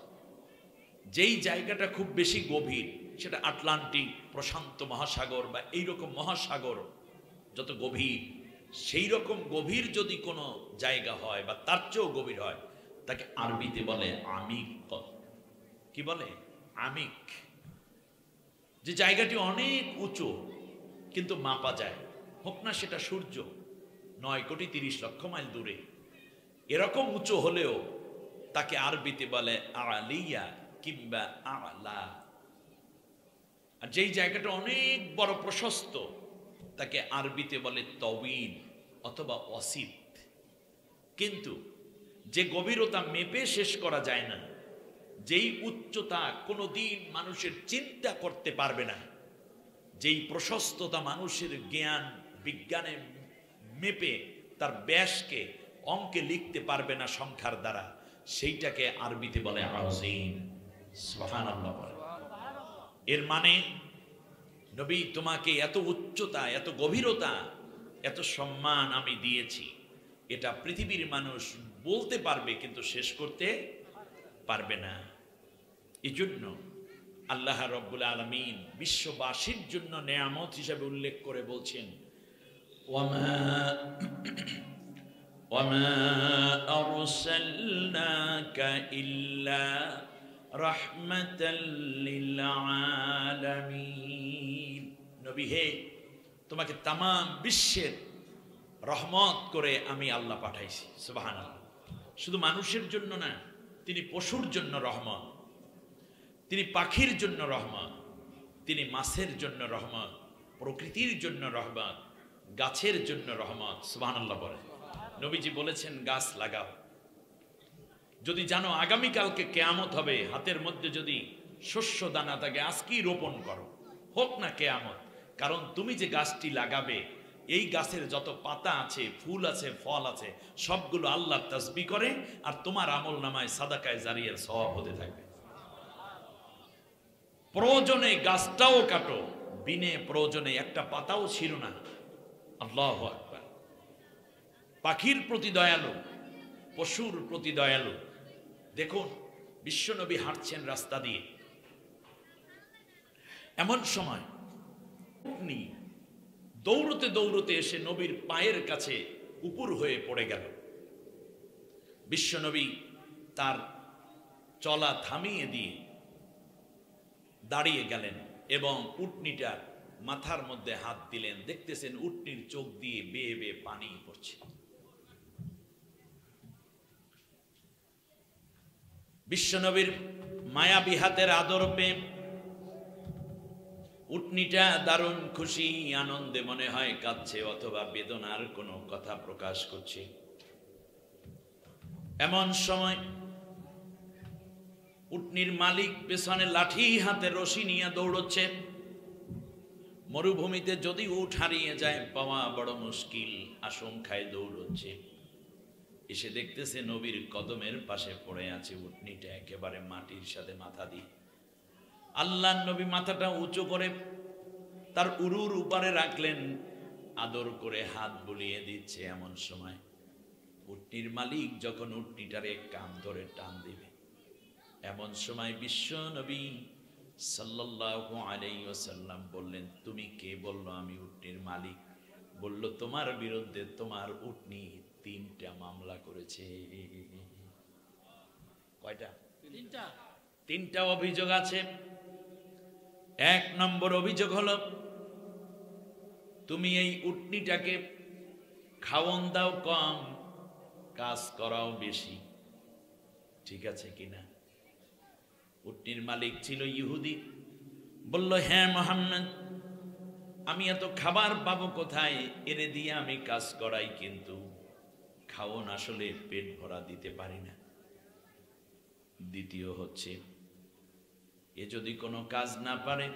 যেই জায়গাটা খুব বেশি গভীর, সেটা আটলান্টিক, প্রশান্ত মহাসাগর বা এইরকম মহাসাগর যত গভীর, সেই রকম গভীর যদি কোনো জায়গা হয় বা তার চেয়েও গভীর হয়, তাকে আরবিতে বলে আমিক। কি বলে? আমিক। যে জায়গাটি অনেক উঁচু কিন্তু মাপা যায়, হোক না সেটা সূর্য 9,30,00,000 মাইল দূরে, এরকম উঁচু হলেও তাকে আরবিতে বলে আলিয়া কিংবা আলা। আর যেই জায়গাটা অনেক বড় প্রশস্ত, তাকে আরবিতে বলে তওয়িল অথবা ওয়াসিত। কিন্তু যে গভীরতা মেপে শেষ করা যায় না, যেই উচ্চতা কোনোদিন মানুষের চিন্তা করতে পারবে না, যেই প্রশস্ততা মানুষের জ্ঞান বিজ্ঞানে মেপে তার ব্যাসকে অঙ্কে লিখতে পারবে না সংখ্যার দ্বারা, সেইটাকে আরবিতে বলে আযীম। সুবহানাল্লাহ। এর মানে নবী, তোমাকে এত উচ্চতা, এত গভীরতা, এত সম্মান আমি দিয়েছি, এটা পৃথিবীর মানুষ বলতে পারবে কিন্তু শেষ করতে পারবে না। এজন্য আল্লাহ রাব্বুল আলামিন বিশ্ববাসীর জন্য নেয়ামত হিসেবে উল্লেখ করে বলছেন, ওয়ামা আরসালনাকা ইল্লা রাহমাতাল লিল আলামিন। নবী হে, তোমাকে তাম বিশ্বের রহমত করে আমি আল্লাহ পাঠাইছি। সুবহানাল্লাহ। শুধু মানুষের জন্য না, তিনি পশুর জন্য রহমত, তিনি পাখির জন্য রহমত, তিনি মাছের জন্য রহমত, প্রকৃতির জন্য রহমত, গাছের জন্য রহমত। সুবহানাল্লাহ বলেন। নবীজি বলেছেন গাছ লাগাও, যদি জানো আগামীকালকে কেয়ামত হবে, হাতের মধ্যে যদি শস্য দানা থাকে আজকেই রোপণ করো, হোক না কেয়ামত। কারণ তুমি যে গাছটি লাগাবে, এই গাছের যত পাতা আছে, ফুল আছে, ফল আছে, সবগুলো আল্লাহর তাসবিহ করে, আর তোমার আমল নামায় সাদাকায়ে জারিয়ার সওয়াব হতে থাকবে। প্রয়োজনে গাছটাও কাটো, বিনে প্রয়োজনে একটা পাতাও ছিল না। আল্লাহু আকবার। পাখির প্রতি দয়ালু, পশুর প্রতি দয়ালু। দেখুন বিশ্বনবী হাঁটছেন রাস্তা দিয়ে, এমন সময় উটনি দৌড়তে দৌড়তে এসে নবীর পায়ের কাছে উপুর হয়ে পড়ে গেল। বিশ্বনবী তার চলা থামিয়ে দিয়ে দাঁড়িয়ে গেলেন এবং উটনিটার মাথার মধ্যে হাত দিলেন। দেখতেছেন উটনির চোখ দিয়ে বেয়ে বেয়ে পানি পড়ছে। বিশ্বনবীর মায়াবী হাতের আদর পেয়ে উটনিটা দারুণ খুশি, আনন্দে মনে হয় কাঁদছে অথবা বেদনার কোনো কথা প্রকাশ করছে। এমন সময় উটনির মালিক পেছনে লাঠি হাতে রশি নিয়ে দৌড়চ্ছে। মরুভূমিতে যদি উট হারিয়ে যায় পাওয়া বড় মুশকিল, আশঙ্কায় দৌড়চ্ছে। এসে দেখতেছে নবীর কদমের পাশে পড়ে আছে উটনিটা, একেবারে মাটির সাথে মাথা দিয়ে। আল্লাহর নবী মাথাটা উঁচু করে তার উরুর উপরে রাখলেন, আদর করে হাত বুলিয়ে দিচ্ছে। এমন সময় উটনির মালিক যখন উটনিটারে কান ধরে টান দিবে, এমন সময় বিশ্ব নবী সাল্লাল্লাহু আলাইহি ওয়াসাল্লাম বললেন, তুমি কে? বলল, আমি উটনির মালিক। বলল, তোমার বিরুদ্ধে তোমার উটনি 3টা মামলা করেছে। কয়টা? 3টা অভিযোগ আছে। 1 নম্বর অভিযোগ হলো তুমি এই উটনিটাকে খাওয়ন দাও কম, কাজ করাও বেশি। ঠিক আছে কিনা? উটনির মালিক ছিল ইহুদি। বলল, হ্যাঁ মুহাম্মদ, আমি এত খাবার পাবো কোথায়? এনে দিয়ে আমি কাজ করাই, কিন্তু খাওন আসলে পেট ভরা দিতে পারি না। দ্বিতীয় হচ্ছে, এ যদি কোনো কাজ না পারে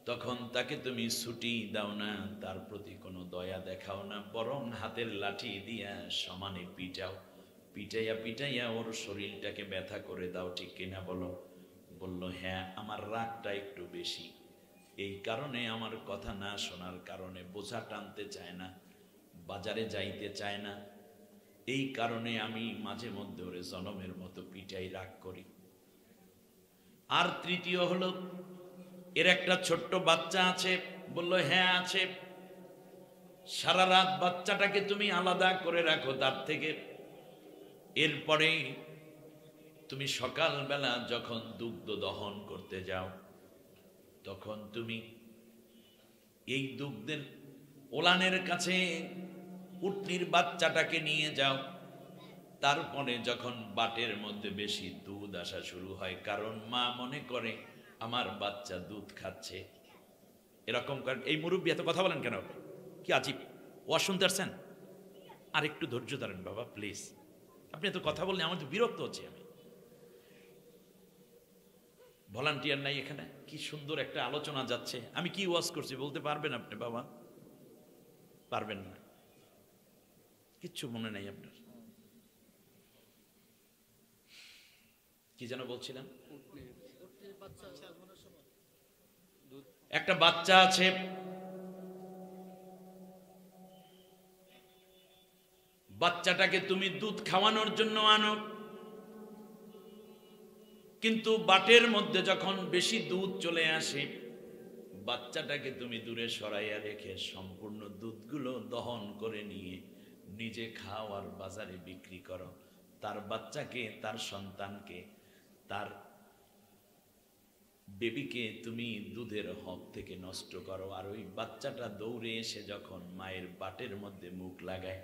তখন তাকে তুমি ছুটি দাও না, তার প্রতি কোনো দয়া দেখাও না, বরং হাতের লাঠি দিয়া সমানে পিটাও, পিটাইয়া পিটাইয়া ওর শরীরটাকে ব্যথা করে দাও। ঠিক কিনা বলো? বলল, হ্যাঁ, আমার রাগটা একটু বেশি, এই কারণে আমার কথা না শোনার কারণে বোঝা টানতে চায় না, বাজারে যাইতে চায় না, এই কারণে আমি মাঝে মধ্যে ওরে জনমের মতো পিটাই, রাগ করি। আর তৃতীয় হলো, এর একটা ছোট্ট বাচ্চা আছে। বলল, হ্যাঁ আছে। সারা রাত বাচ্চাটাকে তুমি আলাদা করে রাখো তার থেকে, এরপরে তুমি সকালবেলা যখন দুগ্ধ দহন করতে যাও তখন তুমি এই দুগ্ধের ওলানের কাছে উটনির বাচ্চাটাকে নিয়ে যাও। তারপরে যখন বাটের মধ্যে বেশি দুধ আসা শুরু হয়, কারণ মা মনে করে আমার বাচ্চা দুধ খাচ্ছে, এরকম এই মুরব্বী এত কথা বলেন কেন? কি আজীব ওয়াজ শুনতে আসছেন? আর একটু ধৈর্য ধরেন বাবা প্লিজ, আপনি এত কথা বললে আমার তো বিরক্ত হচ্ছে। আমি ভলান্টিয়ার নাই এখানে? কি সুন্দর একটা আলোচনা যাচ্ছে, আমি কি ওয়াজ করছি বলতে পারবেন আপনি? বাবা পারবেন না, কিচ্ছু মনে নাই আপনার? কি যেন বলছিলাম? একটা বাচ্চা আছে, বাচ্চাটাকে তুমি দুধ খাওয়ানোর জন্য আনো, কিন্তু বাটের মধ্যে যখন বেশি দুধ চলে আসে বাচ্চাটাকে তুমি দূরে সরাইয়া রেখে সম্পূর্ণ দুধগুলো দহন করে নিয়ে নিজে খাও আর বাজারে বিক্রি করো। তার বাচ্চাকে, তার সন্তানকে, তার বেবিকে তুমি দুধের হক থেকে নষ্ট করো। আর ওই বাচ্চাটা দৌড়ে এসে যখন মায়ের বাটের মধ্যে মুখ লাগায়,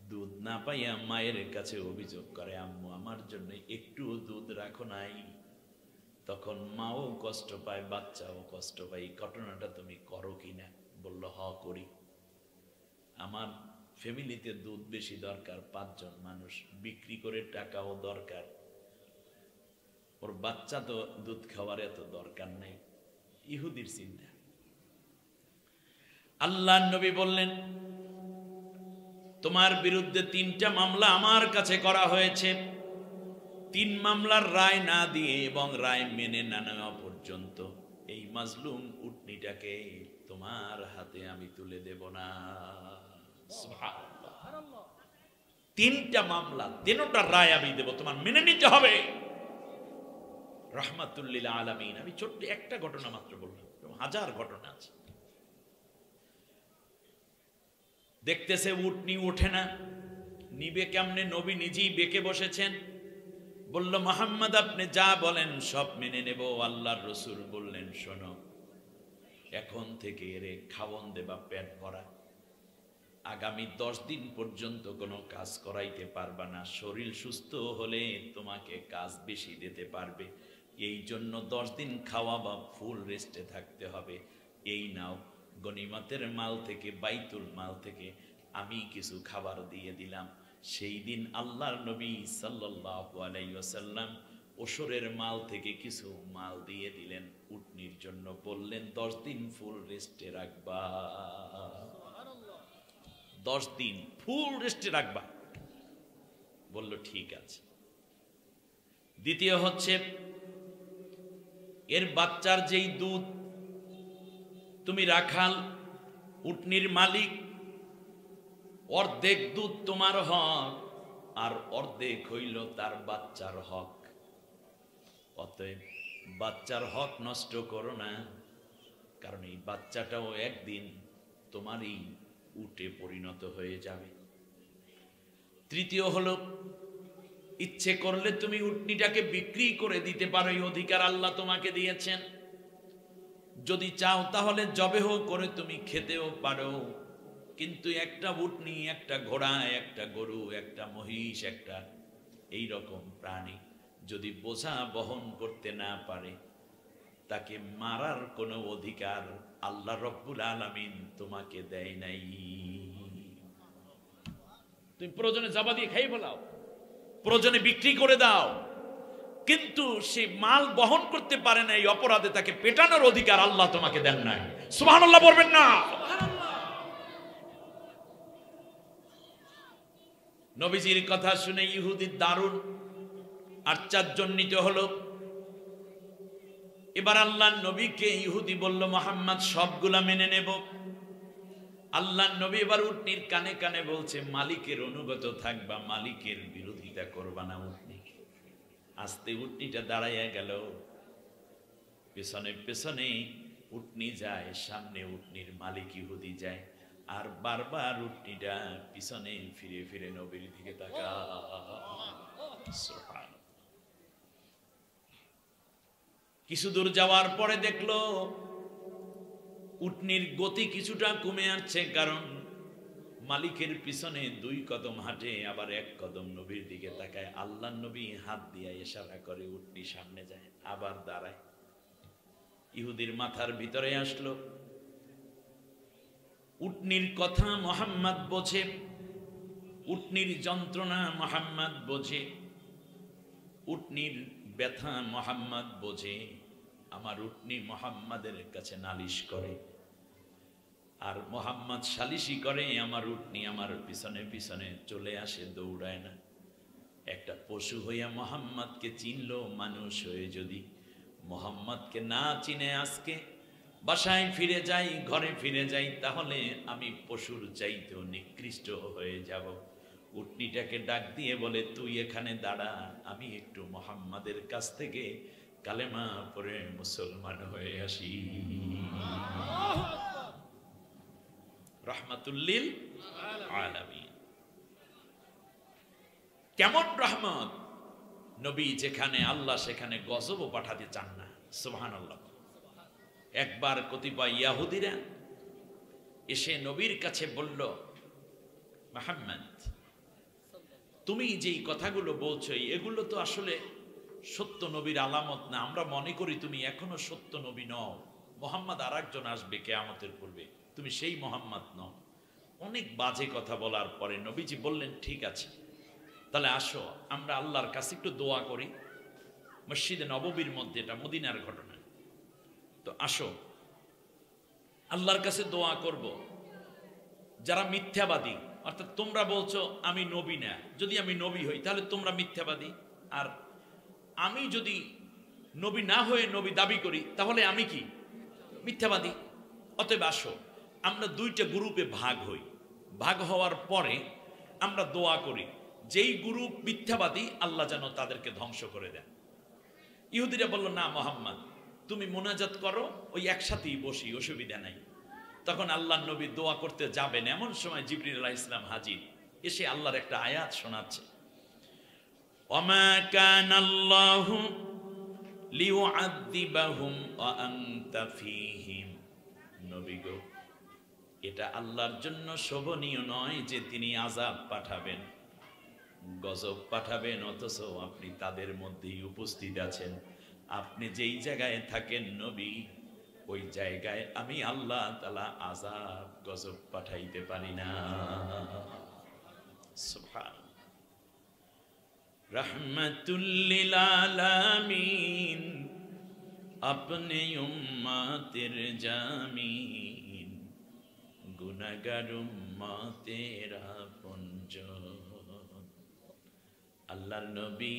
দুধ না পাইয়া মায়ের কাছে অভিযোগ করে, আম্মু আমার জন্য একটু দুধ রাখো নাই। তখন মাও কষ্ট পায়, বাচ্চাও কষ্ট পায়। এই ঘটনাটা তুমি করো কিনা? বলল হ করি। আমার ফ্যামিলিতে দুধ বেশি দরকার, 5 জন মানুষ, বিক্রি করে টাকাও দরকার, ওর বাচ্চা তো দুধ খাওয়ার এত দরকার নাই। ইহুদির চিন্তা। আল্লাহর নবী বললেন, তোমার বিরুদ্ধে 3টা মামলা আমার কাছে করা হয়েছে। 3 মামলার রায় না দিয়ে এবং রায় মেনে না নেওয়া পর্যন্ত এই মাজলুম উটনিটাকে তোমার হাতে আমি তুলে দেব না। সুবহানাল্লাহ। 3টা মামলা, 3টা রায় আমি দেব, তোমার মেনে নিতে হবে। রাহমাতুল লিল আলামিন। আমি ছোট্ট একটা ঘটনা মাত্র বললাম, হাজার ঘটনা আছে। দেখতেছে উটনি ওঠে না, নিবে কেমনে? নবী নিজেই বেঁকে বসেছেন। বলল, মুহাম্মদ আপনি যা বলেন সব মেনে নেব। আল্লাহর রাসূল বললেন, শোনো, এখন থেকে এরে খাওন দেবা পেট ভরা। আগামী 10 দিন পর্যন্ত কোনো কাজ করাইতে পারবা না। শরীর সুস্থ হলে তোমাকে কাজ বেশি দিতে পারবে। এই জন্য 10 দিন খাওয়া বা ফুল রেস্টে থাকতে হবে। এই নাও, গনিমতের মাল থেকে, বাইতুল মাল থেকে আমি কিছু খাবার দিয়ে দিলাম। সেই দিন আল্লাহর নবী সাল্লাল্লাহু আলাইহি ওয়াসাল্লাম ওশরের মাল থেকে কিছু মাল দিয়ে দিলেন উটনির জন্য। বললেন 10 দিন ফুল রেস্টে রাখবা। 10 দিন ফুল রেস্টে রাখবা। বলল ঠিক আছে। দ্বিতীয় হচ্ছে, এর বাচ্চার যেই দুধ, তুমি রাখাল, উটনির মালিক, অর্ধেক দুধ তোমার হক আর অর্ধেক হইল তার বাচ্চার হক। অতএব বাচ্চার হক নষ্ট করো না, কারণ এই বাচ্চাটাও একদিন তোমারই উটে পরিণত হয়ে যাবে। তৃতীয় হলো, ইচ্ছে করলে তুমি উটনিটাকে বিক্রি করে দিতে পারো, এই অধিকার আল্লাহ তোমাকে দিয়েছেন। যদি চাও তাহলে জবেহ করে তুমি খেতেও পারো। কিন্তু একটা উটনি, একটা ঘোড়া, একটা গরু, একটা মহিষ, একটা এই রকম প্রাণী যদি বোঝা বহন করতে না পারে, তাকে মারার কোনো অধিকার আল্লাহ রব্বুল আলামিন তোমাকে দেয় নাই। তুমি প্রয়োজনে জাবা দিয়ে খাই ফেলাও, প্রয়োজনে বিক্রি করে দাও, কিন্তু সে মাল বহন করতে পারে না, এই অপরাধে তাকে পেটানোর অধিকার আল্লাহ তোমাকে দেন নাই। সুবহানাল্লাহ বলবেন না? নবীজির কথা শুনে ইহুদির দারুণ আশ্চর্যান্বিত হলো। এবার আল্লাহ নবীকে ইহুদি বলল, মুহাম্মদ সবগুলা মেনে নেব। আল্লাহ নবী এবার উটনির কানে কানে বলছে, মালিকের অনুগত থাকবা, মালিকের বিরোধিতা করবা না। উটনি আস্তে উটনিটা দাঁড়াইয়া গেল, পেছনে পেছনে উটনি যায়, সামনে উটনির মালিক ইহুদি যায়, আর বারবার উটনিটা পিছনে ফিরে ফিরে নবীর দিকে তাকায়। সুবহানাল্লাহ। কিছু দূর যাওয়ার পরে দেখলো উটনির গতি কিছুটা কমে আসছে, কারণ মালিকের পিছনে 2 কদম হাঁটে, আবার 1 কদম নবীর দিকে তাকায়। আল্লাহ নবী হাত দিয়ে ইশারা করে উটনি সামনে যায়, আবার দাঁড়ায়। ইহুদির মাথার ভিতরে আসলো, উটনির কথা মুহাম্মদ বোঝে, উটনির যন্ত্রণা মুহাম্মদ বোঝে, উটনির ব্যথা মুহাম্মদ বোঝে। আমার উটনি মুহাম্মাদের কাছে নালিশ করে, আর মুহাম্মদ সালিশি করে। আমার উটনি আমার পিছনে পিছনে চলে আসে, দৌড়ায় না। একটা পশু হইয়া মুহাম্মদকে চিনলো, মানুষ হয়ে যদি মুহাম্মদকে না চিনে আজকে বাসায় ফিরে যাই, ঘরে ফিরে যাই, তাহলে আমি পশুর চাইতেও নিকৃষ্ট হয়ে যাব। উটনিটাকে ডাক দিয়ে বলে, তুই এখানে দাঁড়া, আমি একটু মুহাম্মাদের কাছ থেকে কালেমা পড়ে মুসলমান হয়ে আসি। রাহমাতুল লিল আলামিন। কেমন রহমত! নবী যেখানে আল্লাহ সেখানে গজবও পাঠাতে চান না। সুবহানাল্লাহ। একবার কতিপয় ইহুদিরা এসে নবীর কাছে বলল, মুহাম্মদ তুমি যেই কথাগুলো বলছো এগুলো তো আসলে সত্য নবীর আলামত না। আমরা মনে করি তুমি এখনো সত্য নবী নও, মোহাম্মদ আর একজন আসবে কিয়ামতের পূর্বে, তুমি সেই মোহাম্মদ নও। অনেক বাজে কথা বলার পরে নবীজি বললেন, ঠিক আছে, তাহলে আসো আমরা আল্লাহর কাছে একটু দোয়া করি। মসজিদে নববীর মধ্যে, এটা মদিনার ঘটনা, তো আসো আল্লাহর কাছে দোয়া করব। যারা মিথ্যাবাদী, অর্থাৎ তোমরা বলছো আমি নবী না, যদি আমি নবী হই তাহলে তোমরা মিথ্যাবাদী, আর আমি যদি নবী না হয়ে নবী দাবি করি তাহলে আমি কি? মিথ্যাবাদী। অতএব আসো আমরা দুইটা গ্রুপে ভাগ হই, ভাগ হওয়ার পরে আমরা দোয়া করি, যেই গ্রুপ মিথ্যাবাদী আল্লাহ যেন তাদেরকে ধ্বংস করে দেন। ইহুদিরা বলল, না মোহাম্মদ তুমি মোনাজাত করো, ওই একসাথেই বসি, অসুবিধা নাই। তখন আল্লাহ নবী দোয়া করতে যাবেন, এমন সময় জিবরিল আলাইহিস সালাম হাজির, এসে আল্লাহর একটা আয়াত শোনাচ্ছে, ওমা কানাল্লাহু লিউআযিবাহুম ওয়া আনতা ফীহিম। নবী গো, এটা আল্লাহর জন্য শোভনীয় নয় যে তিনি আযাব পাঠাবেন, গজব পাঠাবেন, অথচ আপনি তাদের মধ্যেই উপস্থিত আছেন। আপনি যেই জায়গায় থাকেন নবী, ওই জায়গায় আমি আল্লাহ তাআলা আযাব গজব পাঠাইতে পারি না। সুবহান। রহমাতুল লিল আলামিন আপনি উম্মতের জামিন, গুনাহগার উম্মতের আপনজন। আল্লাহর নবী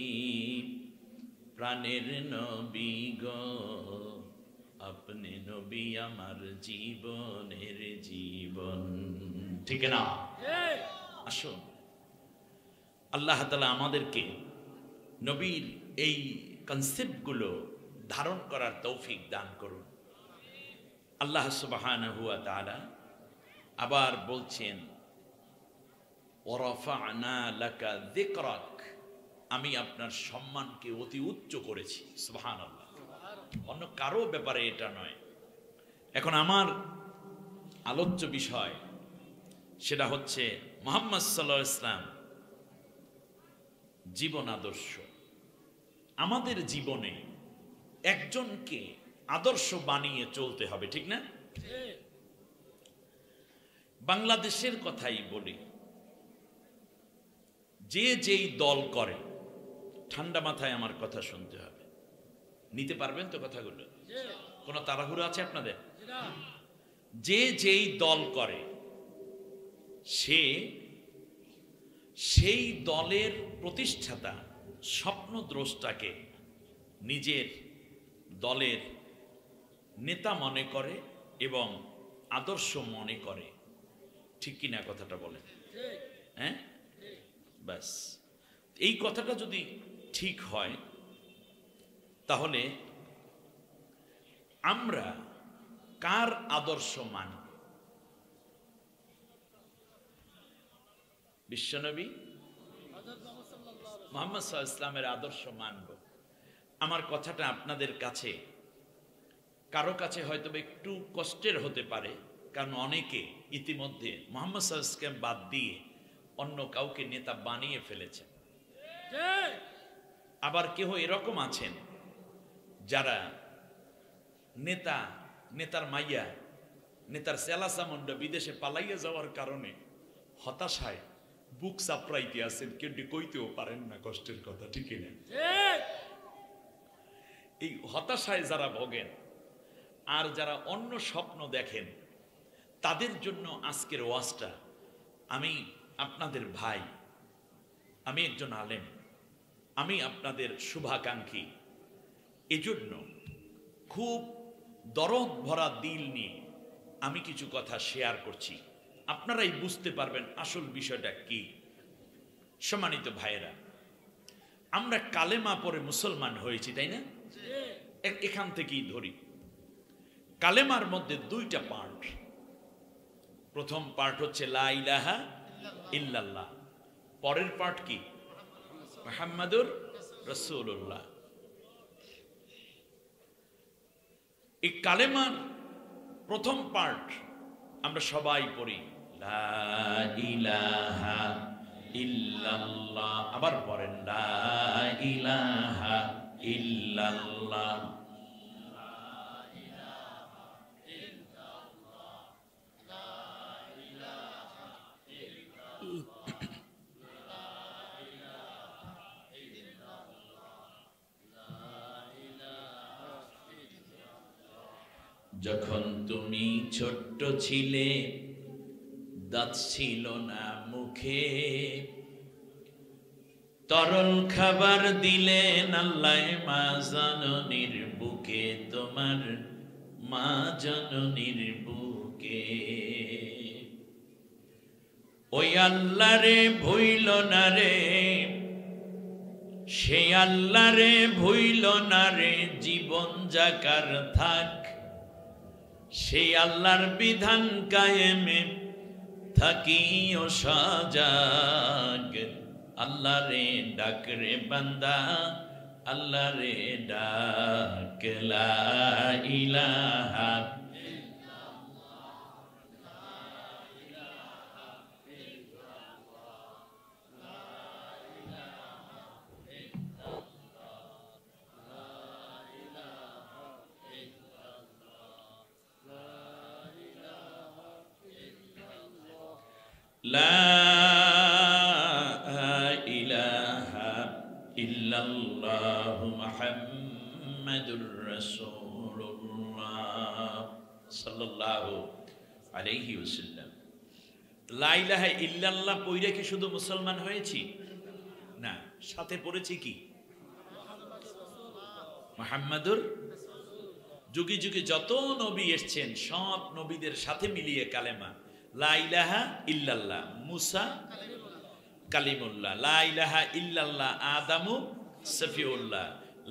প্রাণের নবী গো, আপনি নবী আমার জীবনের জীবন। ঠিক না? আসুন আল্লাহ তাআলা আমাদেরকে নবীর এই কনসেপ্টগুলো ধারণ করার তৌফিক দান করুন। আল্লাহ সুবহানাহু ওয়া তাআলা আবার বলছেন, ওয়ারাফা'না লাকা যিকরাক, আমি আপনার সম্মানকে অতি উচ্চ করেছি। সুবহানাল্লাহ। অন্য কারো ব্যাপারে এটা নয়। এখন আমার আলোচ্য বিষয় সেটা হচ্ছে মুহাম্মদ সাল্লাল্লাহু আলাইহি ওয়াসাল্লাম জীবন আদর্শ। আমাদের জীবনে একজনকে আদর্শ বানিয়ে চলতে হবে, ঠিক না? বাংলাদেশের কথাই বলি, যে যেই দল করে, ঠান্ডা মাথায় আমার কথা শুনতে হবে, নিতে পারবেন তো কথাগুলো? কোনো তাড়াহুড়ো আছে আপনাদের? যে যেই দল করে সে সেই দলের প্রতিষ্ঠাতা স্বপ্নদ্রষ্টাকে নিজের দলের নেতা মনে করে এবং আদর্শ মনে করে। ঠিক কিনা কথাটা বলেন? হ্যাঁ, ব্যাস এই কথাটা যদি ঠিক হয় তাহলে আমরা কার আদর্শ মানি? বিশ্বনবী মুহাম্মদ সাল্লাল্লাহু আলাইহি ওয়াসাল্লামের আদর্শ মানব। আমার কথাটা আপনাদের কাছে, কারো কাছে হয়তো একটু কষ্টের হতে পারে, কারণ অনেকে ইতিমধ্যে মুহাম্মদ সাল্লাল্লাহু আলাইহি ওয়াসাল্লামকে বাদ দিয়ে অন্য কাউকে নেতা বানিয়ে ফেলেছে। আবার কেউ এরকম আছেন যারা নেতার মাইয়া, নেতার সেলাসামন্ডা বিদেশে পালাইয়া যাওয়ার কারণে হতাশায় বুক চাপড়াইতে আছেন, কেউ কইতেও পারেন না কষ্টের কথা। ঠিক না? এই হতাশায় যারা ভোগেন আর যারা অন্য স্বপ্ন দেখেন, তাদের জন্য আজকের ওয়াজটা। আমি আপনাদের ভাই, আমি একজন আলেম, আমি আপনাদের শুভাকাঙ্ক্ষী, এজন্য খুব দরদ ভরা দিল নিয়ে আমি কিছু কথা শেয়ার করছি, আপনারাই বুঝতে পারবেন আসল বিষয়টা কি। সম্মানিত ভাইয়েরা, আমরা কালেমা পড়ে মুসলমান হয়েছি, তাই না? এখান থেকেই ধরি। কালেমার মধ্যে দুইটা পার্ট। প্রথম পার্ট হচ্ছে লা ইলাহা ইল্লাল্লাহ, পরের পার্ট কি? মুহাম্মাদুর রাসূলুল্লাহ। এই কালেমার প্রথম পার্ট আমরা সবাই পড়ি, লা ইলাহা ইল্লাল্লাহ। আবার পড়েন লা ইলাহা ইল্লাল্লাহ। যখন তুমি ছোট্ট ছিলে, দাঁত ছিল না মুখে, তরল খাবার দিলেন আল্লাহ মা জননীর বুকে, তোমার মা জননীর বুকে। ওই আল্লাহ রে ভুইল না রে, সে আল্লাহ রে ভুইল না রে, জীবন যাকার থাক সেই আল্লাহর বিধান কায়েমে থাকিও সজাগ। আল্লাহ রে ডাক রে বান্দা, আল্লাহ রে ডাক, লা ইলাহা লা ইলাহা ইল্লাল্লাহু মুহাম্মাদুর রাসূলুল্লাহ সাল্লাল্লাহু আলাইহি ওয়াসাল্লাম। লা ইলাহা ইল্লাল্লাহ পড়ে কি শুধু মুসলমান হয়েছি? না, সাথে পড়েছি কি? মুহাম্মাদুর। যুগে যুগে যত নবী এসেছেন সব নবীদের সাথে মিলিয়ে কালেমা লা ইলাহা ইল্লাল্লাহ। মুসা কালিমুল্লাহ, লা ইলাহা ইল্লাল্লাহ আদামু সফিউল্লাহ,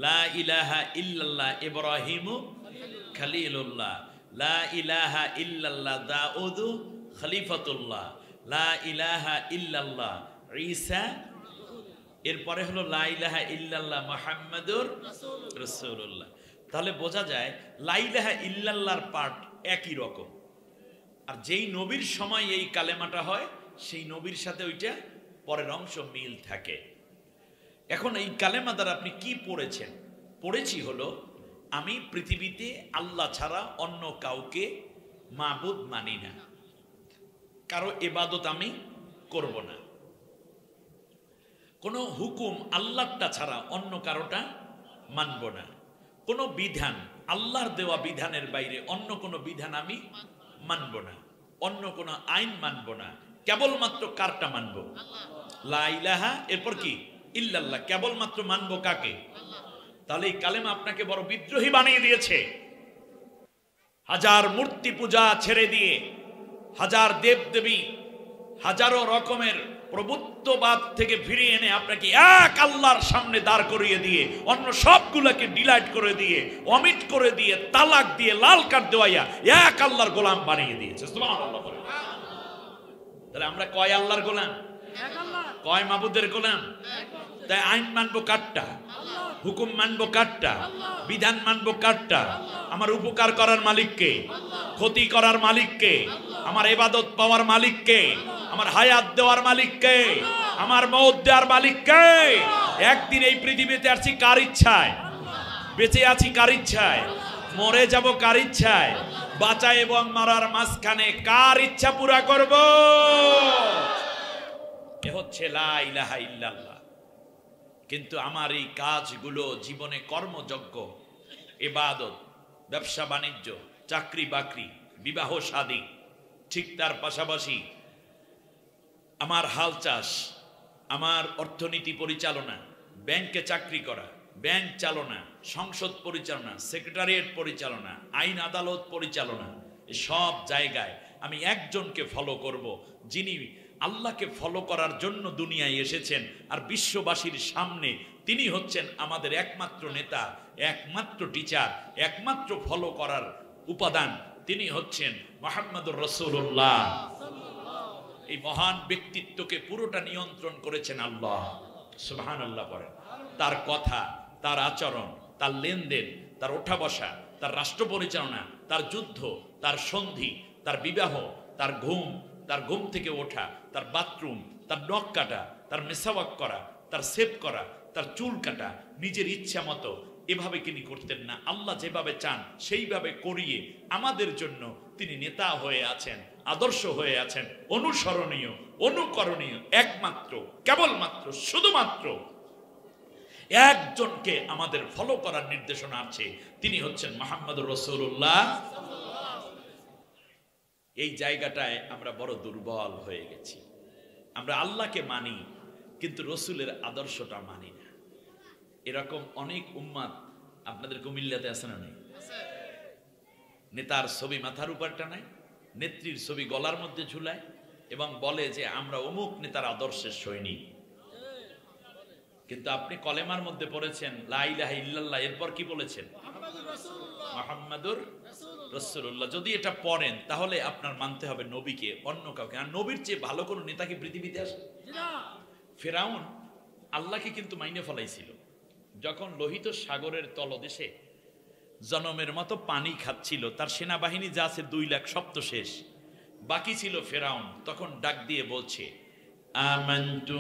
লা ইলাহা ইল্লাল্লাহ ইব্রাহিমু খলিলুল্লাহ, লা ইলাহা ইল্লাল্লাহ দাউদু খলিফাতুল্লাহ, লা ইলাহা ইল্লাল্লাহ ঈসা। এরপরে হলো লা ইলাহা ইল্লাল্লাহ মুহাম্মাদুর রাসূলুল্লাহ। তাহলে বোঝা যায় লা ইলাহা ইল্লাল্লাহর পার্ট একই রকম, আর যেই নবীর সময় এই কালেমাটা হয় সেই নবীর সাথে ওইটা পরের অংশ মিল থাকে। এখন এই কালেমা দ্বারা আপনি কি পড়েছেন? পড়েছি হলো আমি পৃথিবীতে আল্লাহ ছাড়া অন্য কাউকে মাবুদ মানি না, কারো ইবাদত আমি করব না, কোনো হুকুম আল্লাহটা ছাড়া অন্য কারোটা মানব না, কোনো বিধান আল্লাহর দেওয়া বিধানের বাইরে অন্য কোনো বিধান আমি মানব না, অন্য কোনো আইন মানব না, কেবলমাত্র কারটা মানব? লা ইলাহা, এরপর কি? ইল্লাল্লাহ। কেবলমাত্র মানব কাকে? তাহলে এই কালেমা আপনাকে বড় বিদ্রোহী বানিয়ে দিয়েছে। হাজার মূর্তি পূজা ছেড়ে দিয়ে, হাজার দেব দেবী, হাজারো রকমের প্রভুত্ববাদ থেকে ফিরিয়ে এনে আপনাকে এক আল্লাহর সামনে দাঁড় করিয়ে দিয়ে অন্য সবগুলোকে ডিলাইট করে দিয়ে, অমিট করে দিয়ে, তালাক দিয়ে, লাল কার্ড দেওয়াইয়া এক আল্লাহর গোলাম বানিয়ে দিয়েছে। সুবহানাল্লাহ। তাহলে আমরা কয় আল্লাহর গোলাম? কয় মাবুদের গোলাম? তাই আইন মানবো কারটা? হুকুম মানবো কারটা? বিধান মানবো কারটা? আমার উপকার করার মালিককে, ক্ষতি করার মালিককে, আমার ইবাদত পাওয়ার মালিককে, আমার হায়াত দেওয়ার মালিককে, আমার মওত দেওয়ার মালিককে। একদিন এই পৃথিবীতে আসছি কার ইচ্ছায়? বেঁচে আছি কার ইচ্ছায়? মরে যাব কার ইচ্ছায়? বাঁচা এবং মারার মাঝখানে কার ইচ্ছা পুরা করব? এ হচ্ছে লা ইলাহা ইল্লাল্লাহ। কিন্তু আমার এই কাজগুলো জীবনে কর্মযজ্ঞ, ইবাদত, ব্যবসা বাণিজ্য, চাকরি বাকরি, বিবাহ শাদী, ঠিক তার পাশাপাশি আমার হাল চাষ, আমার অর্থনীতি পরিচালনা, ব্যাংকে চাকরি করা, ব্যাংক চালনা, সংসদ পরিচালনা, সেক্রেটারিয়েট পরিচালনা, আইন আদালত পরিচালনা, সব জায়গায় আমি একজনকে ফলো করব, যিনি আল্লাহকে ফলো করার জন্য দুনিয়ায় এসেছেন, আর বিশ্ববাসীর সামনে তিনি হচ্ছেন আমাদের একমাত্র নেতা, একমাত্র টিচার, একমাত্র ফলো করার উপাদান। তিনি হচ্ছেন মুহাম্মদুর রাসূলুল্লাহ। এই মহান ব্যক্তিত্বকে পুরোটা নিয়ন্ত্রণ করেছেন আল্লাহ। সুবহানাল্লাহ পড়েন। তার কথা, তার আচরণ, তার লেনদেন, তার ওঠা বসা, তার রাষ্ট্র পরিচালনা, তার যুদ্ধ, তার সন্ধি, তার বিবাহ, তার ঘুম থেকে ওঠা, তার বাথরুম, তার নখ কাটা, তার মেসাওয়াক করা, তার সেভ করা, তার চুল কাটা নিজের ইচ্ছা মতো এভাবে তিনি করতেন না। আল্লাহ যেভাবে চান সেইভাবে করিয়ে আমাদের জন্য তিনি নেতা হয়ে আছেন, আদর্শ হয়ে আছেন, অনুসরণীয়, অনুকরণীয়। একমাত্র, কেবলমাত্র, শুধুমাত্র একজনকে আমাদের ফলো করার নির্দেশনা আছে, তিনি হচ্ছেন মুহাম্মদুর রাসূলুল্লাহ। এই জায়গাটায় আমরা বড় দুর্বল হয়ে গেছি। আমরা আল্লাহকে মানি কিন্তু রসুলের আদর্শটা মানি না। এরকম অনেক উম্মাত আপনাদের কুমিল্লাতে আছে না নেই? নেতার ছবি মাথার উপর টানায়, নেত্রীর ছবি গলার মধ্যে ঝুলায় এবং বলে যে আমরা অমুক নেতার আদর্শের সৈনিক। কিন্তু আপনি কলেমার মধ্যে পড়েছেন লা ইলাহা ইল্লাল্লাহ, এরপর কি বলেছেন? মুহাম্মাদুর রাসূলুল্লাহ। যদি এটা পড়েন তাহলে আপনার মানতে হবে নবীকে, অন্য কাউকে। আর নবীর চেয়ে ভালো কোনো নেতা কি পৃথিবীতে আসে? ফেরাউন আল্লাহকে কিন্তু মাইনে ফলাইছিল। যখন লোহিত সাগরের তলদেশে জনমের মতো পানি খাচ্ছিল, তার সেনাবাহিনী যা আছে 2 লাখ সব তো শেষ, বাকি ছিল ফেরাউন। তখন ডাক দিয়ে বলছে আমানতু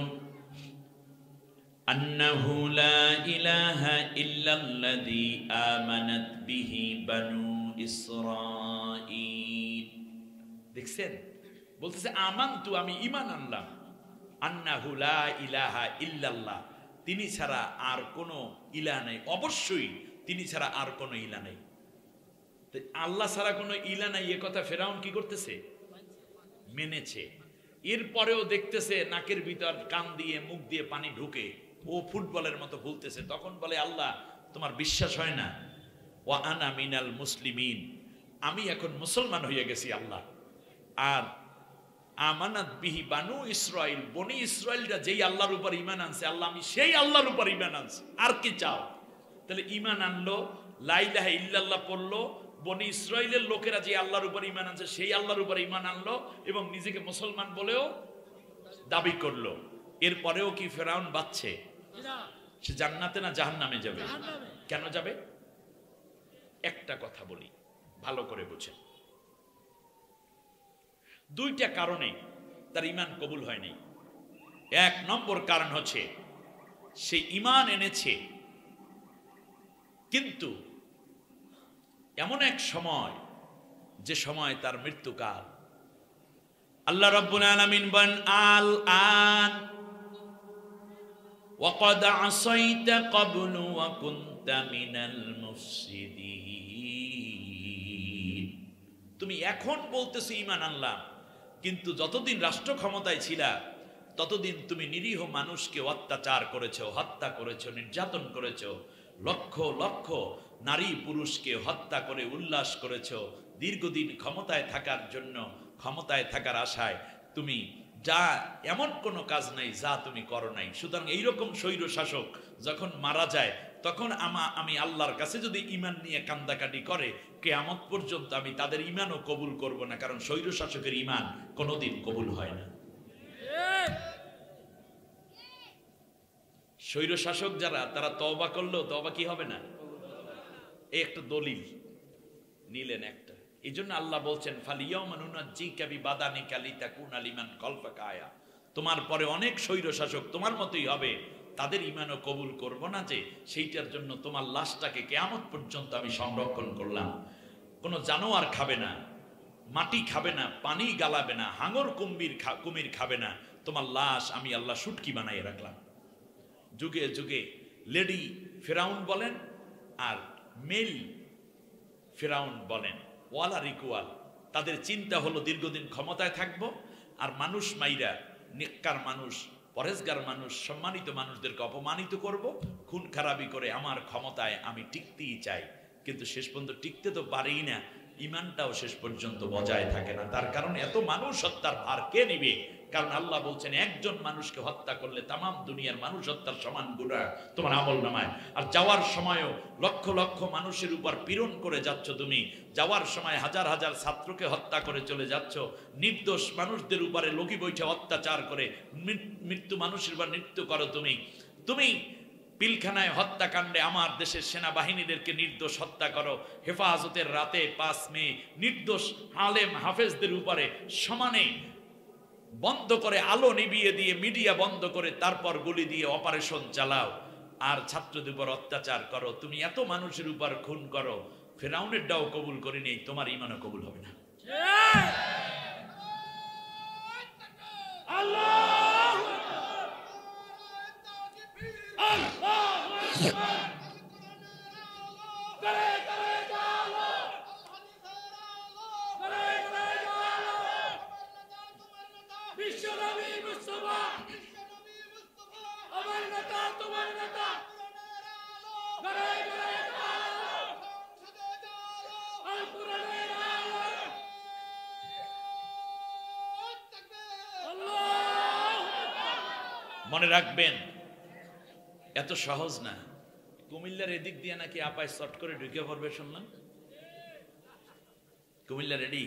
আন্নাহু লা ইলাহা ইল্লাল্লাযী আমানাত বিহি বানু ইসরাঈল। দেখছেন, বলতেছে আমানতু, আমি ঈমান আনলাম, আন্নাহু লা ইলাহা ইল্লাল্লাহ, তিনি ছাড়া আর কোনো ইলাহ নাই, অবশ্যই তিনি ছাড়া আর কোনো ইলাহ নাই। আল্লাহ ছাড়া কোনো ইলাহ নাই এ কথা ফেরাউন কি করতেছে? মেনেছে। এরপরেও দেখতেছে নাকের ভিতর কান দিয়ে মুখ দিয়ে পানি ঢুকে, ও ফুটবলের মতো ভুলতেছে। তখন বলে আল্লাহ তোমার বিশ্বাস হয় না? ওয়া আনা মিনাল মুসলিমিন, আমি এখন মুসলমান হয়ে গেছি আল্লাহ। আর আমানাত বিহি বানু ইসরাইল, বনি ইসরাইলরা যেই আল্লাহর উপর ঈমান আনছে, আল্লাহ আমি সেই আল্লাহর উপর ঈমান আনছি, আর কি চাও? তাহলে ঈমান আনলো, লা ইলাহা ইল্লাল্লাহ পড়লো, বনি ইসরাইলের লোকেরা যে আল্লাহর উপর ঈমান আনছে সেই আল্লাহর উপর ঈমান আনলো এবং নিজেকে মুসলমান বলেও দাবি করলো। এরপরেও কি ফেরাউন বাঁচছে? সে জান্নাতে না জাহান্নামে যাবে? কেন যাবে? একটা কথা বলি, ভালো করে বুঝেন। 2টা কারণে তার ঈমান কবুল হয়নি। 1 নম্বর কারণ হচ্ছে সে ঈমান এনেছে, কিন্তু এমন এক সময় যে সময় তার মৃত্যুকাল। আল্লাহ রাব্বুল আলামিন বলেন আল আন ওয়াকাদ আসাইতা ক্বাবলু ওয়া কুনতা মিনাল মুফসিদিন। তুমি এখন বলতেছো ঈমান আনলাম, কিন্তু যতদিন রাষ্ট্র ক্ষমতায় ছিলা ততদিন তুমি নিরীহ মানুষকে অত্যাচার করেছো, হত্যা করেছো, নির্যাতন করেছো, লক্ষ লক্ষ নারী পুরুষকে হত্যা করে উল্লাস করেছো। দীর্ঘদিন ক্ষমতায় থাকার জন্য, ক্ষমতায় থাকার আশায় তুমি যা এমন কোনো কাজ নাই যা তুমি করো নাই। সুতরাং এইরকম স্বৈর শাসক যখন মারা যায় তখন আমি আল্লাহর কাছে যদি ঈমান নিয়ে কান্দাকাটি করে, কিয়ামত পর্যন্ত আমি তাদের ঈমানও কবুল করব না, কারণ স্বৈর শাসকের ঈমান কোনোদিন কবুল হয় না। স্বৈর শাসক যারা, তারা তওবা করলেও তওবা কি হবে না? এই একটা দলিল নিলেন একটা। এই জন্য আল্লাহ বলছেন ফালিয়াউমা নুনাজ্জিকা বিবাদানিকা লিতাকুনা লিমান খালফাকা আয়া। তোমার পরে অনেক স্বৈর শাসক তোমার মতোই হবে, তাদের ঈমানও কবুল করব না, যে সেইটার জন্য তোমার লাশটাকে কিয়ামত পর্যন্ত আমি সংরক্ষণ করলাম। কোনো জানোয়ার খাবে না, মাটি খাবে না, পানি গালাবে না, হাঙর কুমির খাবে না, তোমার লাশ আমি আল্লাহ শুটকি বানাই রাখলাম। যুগে যুগে লেডি ফেরাউন বলেন আর মেল ফেরাউন বলেন, ওয়াল আর ইকুয়াল। তাদের চিন্তা হলো দীর্ঘদিন ক্ষমতায় থাকবো আর মানুষ মাইরা, নেককার মানুষ, পরেজগার মানুষ, সম্মানিত মানুষদেরকে অপমানিত করব, খুন খারাপি করে আমার ক্ষমতায় আমি টিকতেই চাই। কিন্তু শেষ পর্যন্ত টিকতে তো পারেই না, ঈমানটাও শেষ পর্যন্ত বজায় থাকে না। তার কারণ এত মানুষ হত্যার ভার কে নিবে? কারণ আল্লাহ বলছেন একজন মানুষকে হত্যা করলে তামাম দুনিয়ার মানুষ হত্যার সমান গুনাহ তোমার আমলনামায়। আর যাওয়ার সময়ও লক্ষ লক্ষ মানুষের উপর পীড়ন করে যাচ্ছ তুমি, যাওয়ার সময় হাজার হাজার ছাত্রকে হত্যা করে চলে যাচ্ছ, নির্দোষ মানুষদের উপরে লগি বৈঠে অত্যাচার করে মৃত্যু মানুষের উপর নৃত্য করো তুমি। তুমি পিলখানায় হত্যাকাণ্ডে আমার দেশের সেনাবাহিনীদেরকে নির্দোষ হত্যা করো, হেফাজতের রাতে 5 মে নির্দোষ আলেম হাফেজদের উপরে সমানে বন্ধ করে, আলো নিভিয়ে দিয়ে, মিডিয়া বন্ধ করে তারপর গুলি দিয়ে অপারেশন চালাও। আর ছাত্রদের উপর অত্যাচার করো, তুমি এত মানুষের উপর খুন করো, ফেরাউনের দাও কবুল করে নেই, তোমার ঈমানও কবুল হবে না। মনে রাখবেন, এত সহজ না। কুমিল্লার এদিক দিয়ে নাকি আপায় শর্ট করে ঢুকে পড়বে শুনলাম। কুমিল্লা রেডি?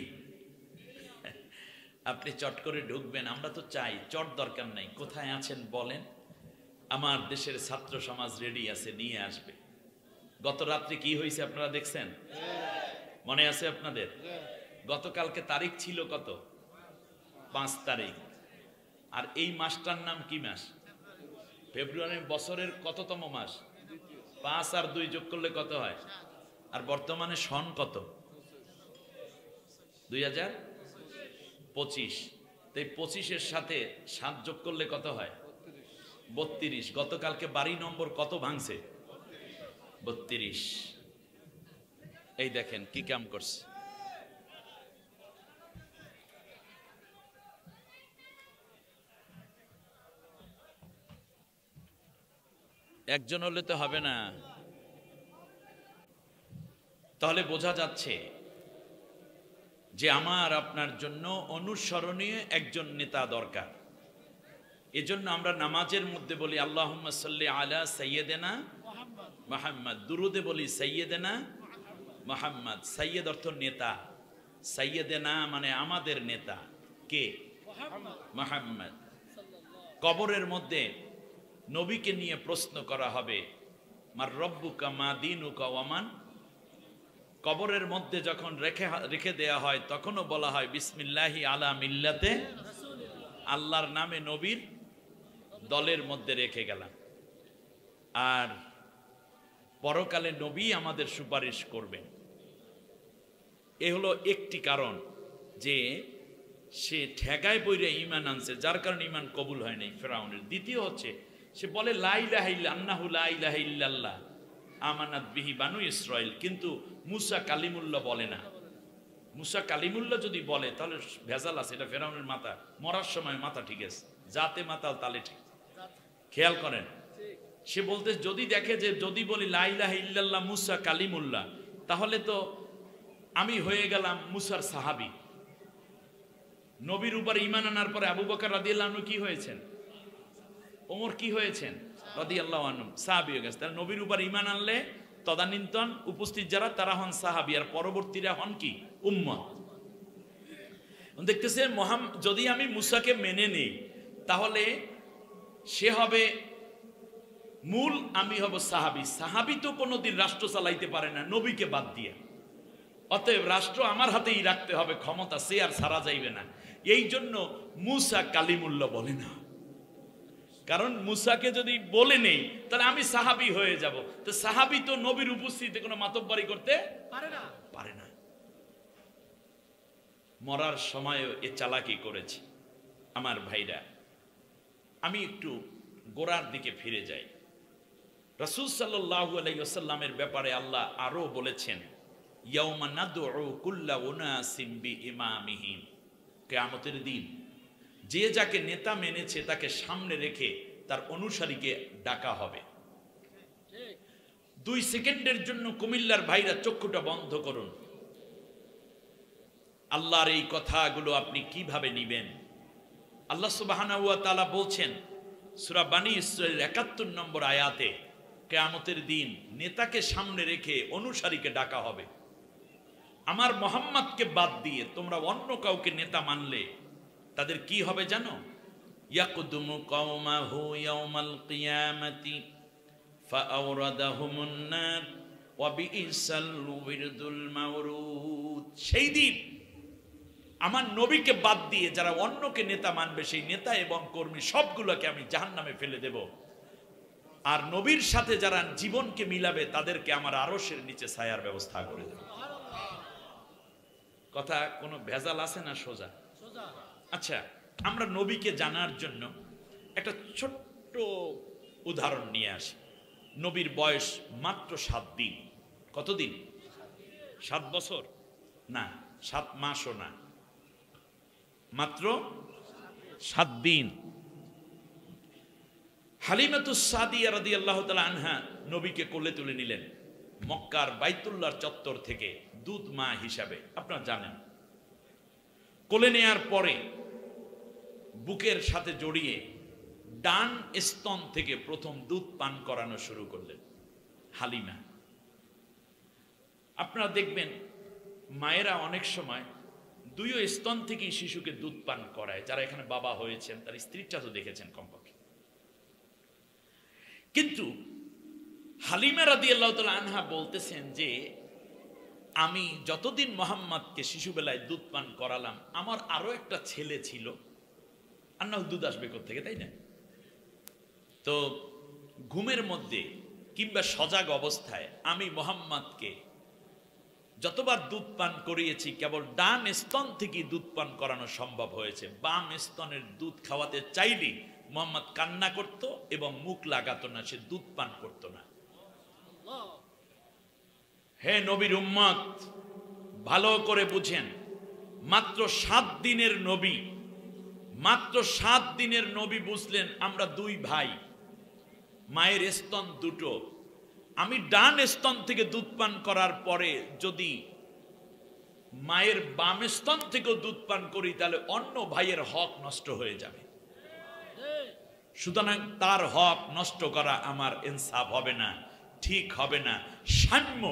আপনি চট করে ঢুকবেন, আমরা তো চাই, চট দরকার নাই। কোথায় আছেন বলেন, আমার দেশের ছাত্র সমাজ রেডি আছে, নিয়ে আসবে। গত রাত্রে কি হয়েছে আপনারা দেখছেন? মনে আছে আপনাদের? গতকালকে তারিখ ছিল কত? 5 তারিখ। আর এই মাসটার নাম কি মাস? ফেব্রুয়ারি। বছরের কততম মাস? 5 আর 2 যোগ করলে কত হয়? আর বর্তমানে সন কত? 2025। তাই 25-এর সাথে 7 যোগ করলে কত হয়? 32। গতকালকে বাড়ি নম্বর কত ভাঙছে? 32। এই দেখেন কি কাম করছে। একজন হলে তো হবে না। তাহলে বোঝা যাচ্ছে যে আমার আপনার জন্য অনুসরণীয় একজন নেতা দরকার। এজন্য আমরা নামাজের মধ্যে বলি আল্লাহুম্মা সাল্লি আলা সাইয়্যিদিনা মুহাম্মদ, দুরুদে বলি সাইয়্যিদিনা মুহাম্মদ। সাইয়্যিদ অর্থ নেতা, সাইয়্যিদিনা মানে আমাদের নেতা কে? মুহাম্মদ। কবরের মধ্যে নবীকে নিয়ে প্রশ্ন করা হবে, মার রব্বুকা মা দীনুকা ওয়া মান। কবরের মধ্যে যখন রেখে দেয়া হয় তখনও বলা হয় বিসমিল্লাহি আলা মিল্লাতে, আল্লাহর নামে নবীর দলের মধ্যে রেখে গেলাম। আর পরকালে নবী আমাদের সুপারিশ করবেন। এ হলো একটি কারণ যে সে ঠেকায় বইরে ঈমান আনছে, যার কারণে ঈমান কবুল হয় নাই ফেরাউনের। দ্বিতীয় হচ্ছে সে বলে লা ইলাহা ইল্লাল্লাহু লা ইলাহা ইল্লাল্লাহ আমানাত বিহি বানু ইসরাইল, কিন্তু মুসা কালিমুল্লাহ বলে না। মুসা কালিমুল্লাহ যদি বলে তাহলে ভেজাল আছে। এটা ফেরাউনের মাথা, মরার সময় মাথা ঠিক আছে, যাতে মাতাল তালে ঠিক। খেয়াল করেন, সে বলতে যদি দেখে যে যদি বলি লা ইলাহা ইল্লাল্লাহ মুসা কালিমুল্লাহ, তাহলে তো আমি হয়ে গেলাম মুসার সাহাবী। নবীর উপর ঈমান আনার পরে আবু বকর রাদিয়াল্লাহু আনহু কি হয়েছেন? ওমর কি হয়েছেন? রাদিয়াল্লাহু আনহু সাহাবী হয়ে গেছে। তাহলে নবীর উপর ঈমান আনলে তদানীন্তন উপস্থিত যারা তারা হন সাহাবী, আর পরবর্তীরা হন কি? উম্মত। দেখতেছেন যদি আমি মুসাকে মেনে নেই তাহলে সে হবে মূল, আমি হব সাহাবী। সাহাবী তো কোনোদিন রাষ্ট্র চালাইতে পারে না নবীকে বাদ দিয়ে। অতএব রাষ্ট্র আমার হাতেই রাখতে হবে, ক্ষমতা সে আর সারা যাইবে না। এই জন্য মুসা কালিমুল্লাহ বলে না, কারণ মুসাকে যদি বলে নেই তাহলে আমি সাহাবী হয়ে যাব। তো সাহাবী তো নবীর উপস্থিতিতে কোনো মাতব্বরি করতে পারে না। মরার সময়ও এ চালাকি করেছে। আমার ভাইরা, আমি একটু গোড়ার দিকে ফিরে যাই। রাসূল সাল্লাল্লাহু আলাইহি ওয়াসাল্লামের ব্যাপারে আল্লাহ আরো বলেছেন, ইয়াউমা নাদউ কুল্লা উনাসিম বিইমামিহিম। কিয়ামতের দিন যে যাকে নেতা মেনেছে তাকে সামনে রেখে তার অনুসারীকে ডাকা হবে। 2 সেকেন্ডের জন্য কুমিল্লার ভাইরা চক্ষুটা বন্ধ করুন। আল্লাহর এই কথাগুলো আপনি কিভাবে নিবেন? আল্লাহ সুবহানাহু ওয়া তাআলা বলছেন সূরা বানী ইসরাঈল ৭১ নম্বর আয়াতে, কিয়ামতের দিন নেতাকে সামনে রেখে অনুসারীকে ডাকা হবে। আমার মুহাম্মদকে বাদ দিয়ে তোমরা অন্য কাউকে নেতা মানলে তাদের কি হবে জানো? ইয়াকদুমু কওমাহু ইয়াউমাল কিয়ামাতি ফাআওরাদাহুমুন নার ওয়া বিইসাল উইরদুল মাওরুদ। সেই দিন আমার নবীকে বাদ দিয়ে যারা অন্যকে নেতা মানবে সেই নেতা এবং কর্মী সবগুলোকে আমি জাহান্নামে ফেলে দেব। আর নবীর সাথে যারা জীবনকে মিলাবে তাদেরকে আমার আরশের নিচে ছায়ার ব্যবস্থা করে দেব। কথা কোনো ভেজাল আছে না সোজা? আচ্ছা, আমরা নবীকে জানার জন্য একটা ছোট্ট উদাহরণ নিয়ে আসি। নবীর বয়স মাত্র 7 দিন। কতদিন? 7 বছর না, 7 মাসও না, মাত্র 7 দিন। হালিমাতুস সাদিয়া রাদিয়াল্লাহু তাআলা আনহা নবীকে কোলে তুলে নিলেন মক্কার বাইতুল্লাহর চত্বর থেকে দুধ মা হিসাবে। আপনারা জানেন, কোলে নেয়ার পরে বুকের সাথে জড়িয়ে ডান স্তন থেকে প্রথম দুধ পান করানো শুরু করলেন হালিমা। আপনারা দেখবেন মায়েরা অনেক সময় দুইও স্তন থেকেই শিশুকে দুধ পান করায়। যারা এখানে বাবা হয়েছেন তার স্ত্রীটা তো দেখেছেন কমপক্ষে। কিন্তু হালিমা রাদিয়াল্লাহু তাআলা আনহা বলতেছেন যে আমি যতদিন মোহাম্মদকে শিশুবেলায় দুধ পান করালাম, আমার আরো একটা ছেলে ছিল, আর না দুধ আসবে কোত্থেকে, তাই না? তো ঘুমের মধ্যে কিংবা সজাগ অবস্থায় আমি মোহাম্মদকে যতবার দুধ পান করিয়েছি কেবল ডান স্তন থেকে দুধ পান করানো সম্ভব হয়েছে। বাম স্তনের দুধ খাওয়াতে চাইলে মোহাম্মদ কান্না করত এবং মুখ লাগাতো না, সে দুধ পান করত না। হে নবীর উম্মত, ভালো করে বুঝেন, মাত্র 7 দিনের নবী, মাত্র 7 দিনের নবী বুঝলেন আমরা 2 ভাই, মায়ের স্তন দুটো। আমি ডান স্তন থেকে দুধ পান করার পরে যদি মায়ের বাম স্তন থেকেও দুধ পান করি তাহলে অন্য ভাইয়ের হক নষ্ট হয়ে যাবে। সুতরাং তার হক নষ্ট করা আমার ইনসাফ হবে না, ঠিক হবে না। সাম্য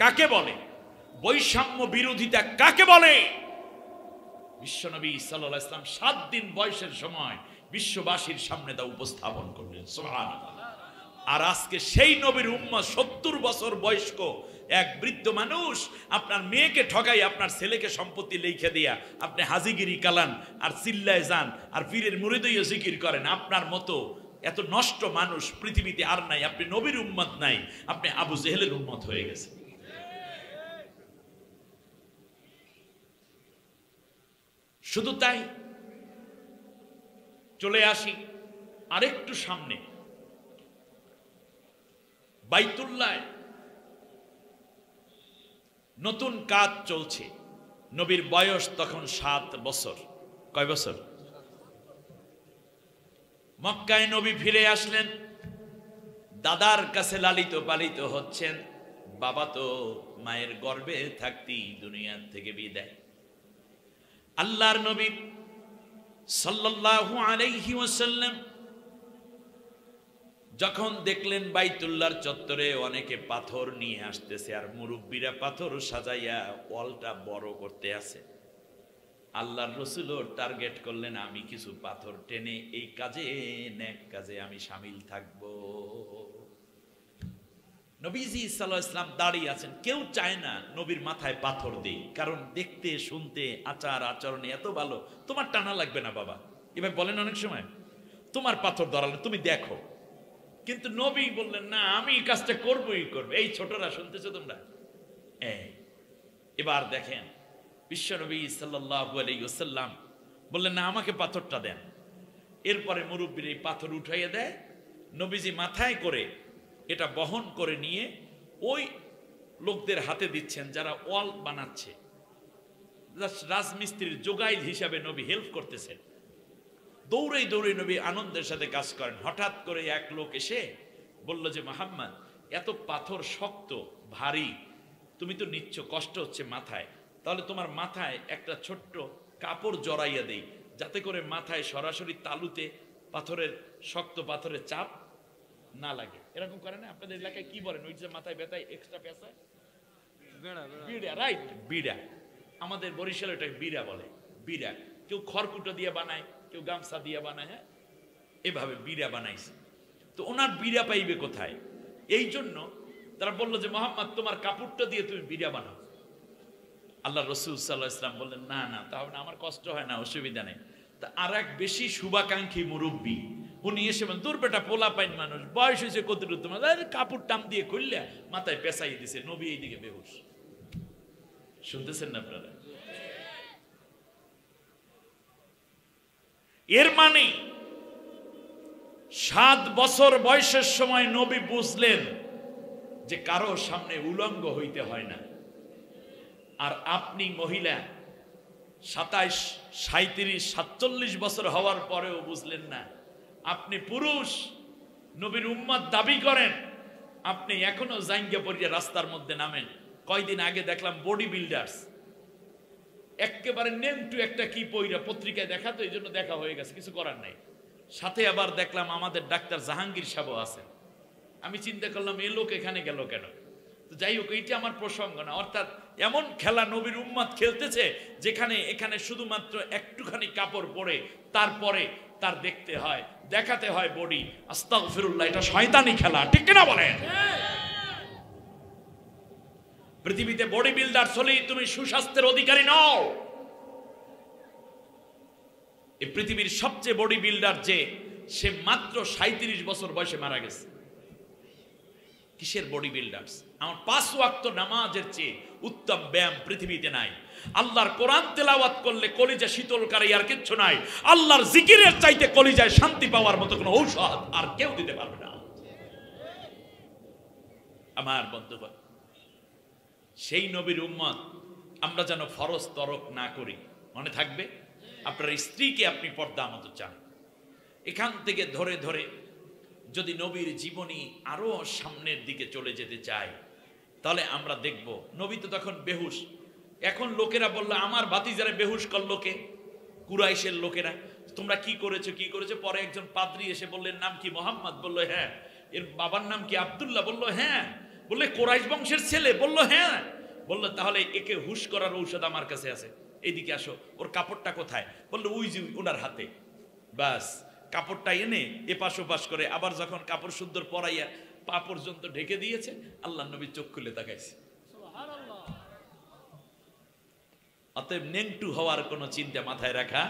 কাকে বলে? বৈষম্য বিরোধিতা কাকে বলে? বিশ্বনবী সাল্লাল্লাহু আলাইহি ওয়াসাল্লাম 7 দিন বয়সের সময় বিশ্ববাসীর সামনে তা উপস্থাপন করলেন। সুবহানাল্লাহ। আর আজকে সেই নবীর উম্মত 70 বছর বয়স্ক এক বৃদ্ধ মানুষ আপনার মেয়েকে ঠকাই আপনার ছেলেকে সম্পত্তি লিখে দিয়া আপনি হাজিগিরি কালান আর চিল্লায় যান আর পীরের মুরিদইও জিকির করেন। আপনার মতো এত নষ্ট মানুষ পৃথিবীতে আর নাই। আপনি নবীর উম্মত নাই, আপনি আবু জেহেলের উম্মত হয়ে গেছেন। শুধু তাই, চলে আসি আরেকটু সামনে। বাইতুল্লাহ নতুন কাজ চলছে। নবীর বয়স তখন 7 বছর। কয় বছর? মক্কায় নবী ফিরে আসলেন, দাদার কাছে লালিত পালিত হচ্ছেন। বাবা তো মায়ের গর্ভে থাকতেই দুনিয়া থেকে বিদায়। আল্লাহর নবী সাল্লাল্লাহু আলাইহি ওয়াসাল্লাম যখন দেখলেন বাইতুল্লাহর চত্বরে অনেকে পাথর নিয়ে আসতেছে আর মুরব্বীরা পাথর সাজাইয়া ওয়ালটা বড় করতে আছে, আল্লাহর রাসূলও টার্গেট করলেন আমি কিছু পাথর টেনে এই কাজে, নেক কাজে আমি শামিল থাকব। নবীজি সাল্লাল্লাহু আলাইহি ওয়াসাল্লাম দাঁড়িয়ে আছেন। কেউ চায় না নবীর মাথায় পাথর দেই, কারণ দেখতে শুনতে আচার আচরণে এত ভালো, তোমার টানা লাগবে না বাবা। এবার বলেন অনেক সময় তোমার পাথর ধরালে তুমি দেখো, কিন্তু নবী বললেন না আমি এই কাজটা করবই করবো। এই ছোটরা শুনতেছো তোমরা? এবার দেখেন বিশ্বনবী সাল্লাল্লাহু আলাইহি ওয়াসাল্লাম বললেন না আমাকে পাথরটা দেন। এরপরে মুরব্বীর এই পাথর উঠাইয়া দেয়, নবীজি মাথায় করে এটা বহন করে নিয়ে ওই লোকদের হাতে দিচ্ছেন যারা ওয়াল বানাচ্ছে। রাজমিস্ত্রির যোগাইল হিসাবে নবী হেল্প করতেছেন। দৌড়ে দৌড়ে নবী আনন্দের সাথে কাজ করেন। হঠাৎ করে এক লোক এসে বলল যে মুহাম্মদ এত পাথর শক্ত ভারী, তুমি তো নিচ্ছ, কষ্ট হচ্ছে মাথায়, তাহলে তোমার মাথায় একটা ছোট্ট কাপড় জড়াইয়া দেই যাতে করে মাথায় সরাসরি তালুতে পাথরের শক্ত পাথরের চাপ না লাগে। এরকম করে না আপনাদের এলাকায়? কি বলেন ওই যে মাথায় ব্যথায় এক্সট্রা পেঁচায়? বিড়া, রাইট, বিড়া। আমাদের বরিশালে এটা বিড়া বলে। বিড়া কেউ খড়কুটো দিয়ে বানায়, কেউ গামছা দিয়ে বানায়। হ্যাঁ, এভাবে বিড়া বানাইছে। তো ওনার বিড়া পাইবে কোথায়? এই জন্য তারা বললো যে মুহাম্মদ তোমার কাপড়টা দিয়ে তুমি বিড়া বানাও। আল্লাহ রাসূল সাল্লাল্লাহু আলাইহি ওয়াসাল্লাম বললেন না না তাহলে আমার কষ্ট হয় না, অসুবিধা নেই। তা আর এক বেশি শুভাকাঙ্ক্ষী মুরব্বী উনি এসে বলেন, তোর বেটা পোলা পাইন মানুষ, বয়স হয়েছে কতটুকু, তোমার কাপড় টান দিয়ে খুললে মাথায় পেঁচাই দিছে, নবী এইদিকে বেহুশ। শুনতেছেন না আপনারা? এর মানে 7 বছর বয়সের সময় নবী বুঝলেন যে কারো সামনে উলঙ্গ হইতে হয় না। আর আপনি মহিলা 27, 37, 47 বছর হওয়ার পরেও বুঝলেন না। আপনি পুরুষ, নবীর উম্মত দাবি করেন, আপনি এখনো জাঙ্গিয়া পরিয়ে রাস্তার মধ্যে নামেন। কয়দিন আগে দেখলাম বডি বিল্ডার্স একেবারে নেম টু একটা কি পইরা পত্রিকায় দেখা, তো এই জন্য দেখা হয়ে গেছে, কিছু করার নাই। সাথে আবার দেখলাম আমাদের ডাক্তার জাহাঙ্গীর সাহেব আছে। আমি চিন্তা করলাম এ লোক এখানে গেল কেন? তো যাই হোক, এইটা আমার প্রসঙ্গ না। অর্থাৎ এমন খেলা নবীর উম্মত খেলতেছে যেখানে এখানে শুধুমাত্র একটুখানি কাপড় পরে তারপরে তার দেখতে হয়, দেখাতে হয় বডি। আস্তাগফিরুল্লাহ, এটা শয়তানি খেলা, ঠিক কিনা বলেন? পৃথিবীতে বডি বিল্ডার হলেই তুমি সুস্বাস্থ্যের অধিকারী নও। এই পৃথিবীর সবচেয়ে বডি বিল্ডার যে, সে মাত্র 37 বছর বয়সে মারা গেছে। কিসের বডি বিল্ডার্স? আমার 5 ওয়াক্ত নামাজের চেয়ে উত্তম ব্যায়াম পৃথিবীতে নাই। আল্লাহর কোরআন তেলাওয়াত করলে কলিজা শীতল করে, আর কিচ্ছু নাই। আল্লাহর জিকিরের চাইতে কলিজায় শান্তি পাওয়ার মতো কোনো ঔষধ আর কেউ দিতে পারবে না। আমার বন্ধুগণ, সেই নবীর উম্মত আমরা যেন ফরজ তরক না করি। মনে থাকবে, আপনার স্ত্রীকে আপনি পর্দা মতো চান। এখান থেকে ধরে ধরে যদি নবীর জীবনী আরো সামনের দিকে চলে যেতে চাই, তাহলে আমরা দেখব নবী তো তখন বেহুশ। এখন লোকেরা বললো, আমার ভাতিজারে বেহুশ করলো কে? কুরাইশের লোকেরা। তোমরা কি করেছো কি করেছো? পরে একজন পাদ্রী এসে বললেন, নাম কি? মোহাম্মদ। বললো হ্যাঁ। এর বাবার নাম কি? আব্দুল্লাহ। বললো হ্যাঁ। বললে কোরাইশ বংশের ছেলে? বললো হ্যাঁ। বললো তাহলে একে হুশ করার ঔষধ আমার কাছে আছে, এইদিকে আসো। ওর কাপড়টা কোথায়? বললো ওই যে ওনার হাতে। বাস, কাপড়টা এনে এপাশ ওপাশ করে আবার যখন কাপড় সুন্দর পরাইয়া পা পর্যন্ত ঢেকে দিয়েছে, আল্লাহ নবী চোখ খুলে তাকাইছে। অতএব নেংটু হওয়ার কোনো চিন্তা মাথায় রাখা।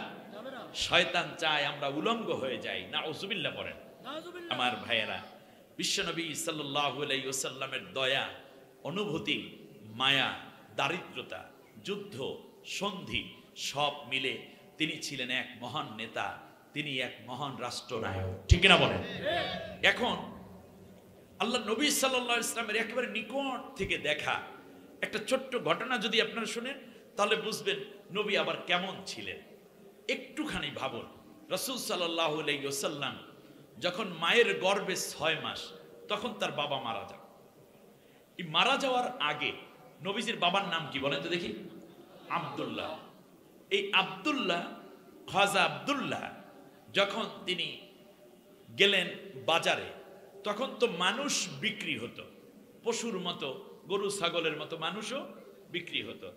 শয়তান চায় আমরা উলঙ্গ হয়ে যাই। নাউজুবিল্লাহ পড়েন। আমার ভাইয়েরা, বিশ্বনবী সাল্লাল্লাহু আলাইহি ওয়াসাল্লামের দয়া, অনুভূতি, মায়া, দারিদ্রতা, যুদ্ধ, সন্ধি সব মিলে তিনি ছিলেন এক মহান নেতা, তিনি এক মহান রাষ্ট্রনায়ক, ঠিক না বলেন? এখন আল্লাহ নবী সাল্লাল্লাহু আলাইহি ওয়াসাল্লামের একেবারে নিকট থেকে দেখা একটা ছোট্ট ঘটনা যদি আপনারা শুনেন, তাহলে বুঝবেন নবী আবার কেমন ছিলেন। একটুখানি ভাবুন, রাসূল সাল্লাল্লাহু আলাইহি ওয়াসাল্লাম যখন মায়ের গর্ভে 6 মাস, তখন তার বাবা মারা যান। এই মারা যাওয়ার আগে নবীজির বাবার নাম কি বলেন তো দেখি? আব্দুল্লাহ। এই আব্দুল্লাহ, খাজা আব্দুল্লাহ, যখন তিনি গেলেন বাজারে, তখন তো মানুষ বিক্রি হতো, পশুর মতো, গরু ছাগলের মতো মানুষও বিক্রি হতো,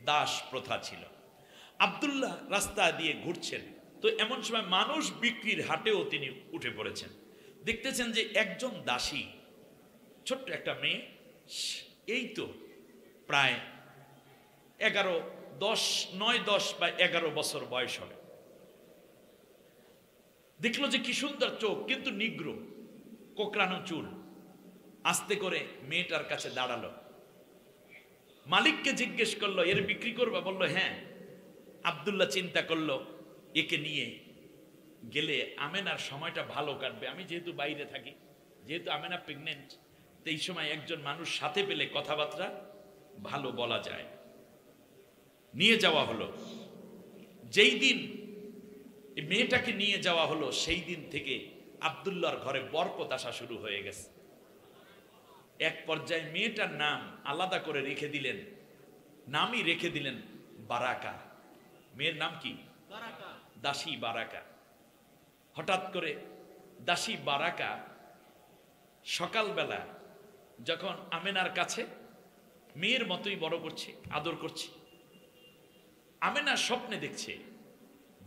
দাস প্রথা ছিল। আব্দুল্লাহ রাস্তা দিয়ে ঘুরছেন, তো এমন সময় মানুষ বিক্রির হাটেও তিনি উঠে পড়েছেন। দেখতেছেন যে একজন দাসী, ছোট্ট একটা মেয়ে, এই তো প্রায় 9-10 বা 11 বছর বয়স হবে। দেখলো যে কি সুন্দর চোখ, কিন্তু নিগ্র, কোকড়ানো চুল। আস্তে করে মেয়েটার কাছে দাঁড়ালো, মালিককে জিজ্ঞেস করলো, এর বিক্রি করবা? বললো হ্যাঁ। আব্দুল্লাহ চিন্তা করলো, একে নিয়ে গেলে আমেনার সময়টা ভালো কাটবে। আমি যেহেতু বাইরে থাকি, যেহেতু আমেনা প্রেগনেন্ট, তো এই সময় একজন মানুষ সাথে পেলে কথাবার্তা ভালো বলা যায়। নিয়ে যাওয়া হলো। যেই দিন এই মেয়েটাকে নিয়ে যাওয়া হলো, সেই দিন থেকে আব্দুল্লাহর ঘরে বরকত আসা শুরু হয়ে গেছে। এক পর্যায়ে মেয়েটার নাম আলাদা করে রেখে দিলেন, নামই রেখে দিলেন বারাকা। মেয়ের নাম কি? বারাকা, দাসী বারাকা। হঠাৎ করে দাসী বারাকা সকালবেলা যখন আমেনার কাছে মেয়ের মতোই বড় করছে, আদর করছে, আমেনা স্বপ্নে দেখছে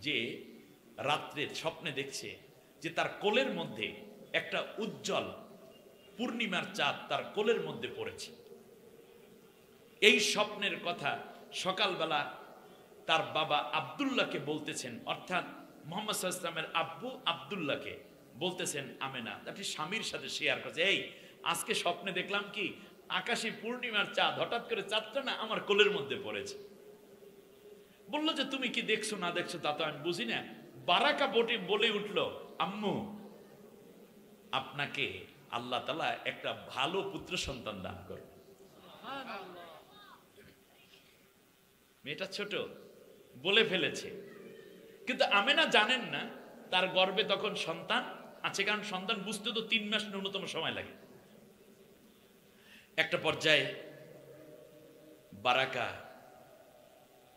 যে, রাত্রের স্বপ্নে দেখছে যে তার কোলের মধ্যে একটা উজ্জ্বল পূর্ণিমার চাঁদ তার কোলের মধ্যে পড়েছে। এই স্বপ্নের কথা সকালবেলা তার বাবা আব্দুল্লাহকে বলতেছেন, অর্থাৎ মুহাম্মদ সাল্লাল্লাহু আলাইহি ওয়াসাল্লামের আব্বু আব্দুল্লাহকে বলতেছেন আমেনা, আপনি স্বামীর সাথে শেয়ার করছে, এই আজকে স্বপ্নে দেখলাম কি আকাশে পূর্ণিমার চাঁদ, হঠাৎ করে চাঁদটা না আমার কোলের মধ্যে পড়েছে। বললো যে তুমি কি দেখছো না দেখছো তা তো আমি বুঝি না। বারাকা বলে উঠলো, আম্মু আপনাকে আল্লাহ তাআলা একটা ভালো পুত্র সন্তান দান করবে। মেয়েটা ছোট, বলে ফেলেছে, কিন্তু আমেনা জানেন না তার গর্ভে তখন সন্তান আছে, কারণ সন্তান বুঝতে তো 3 মাস ন্যূনতম সময় লাগে। একটা পর্যায়ে বারাকা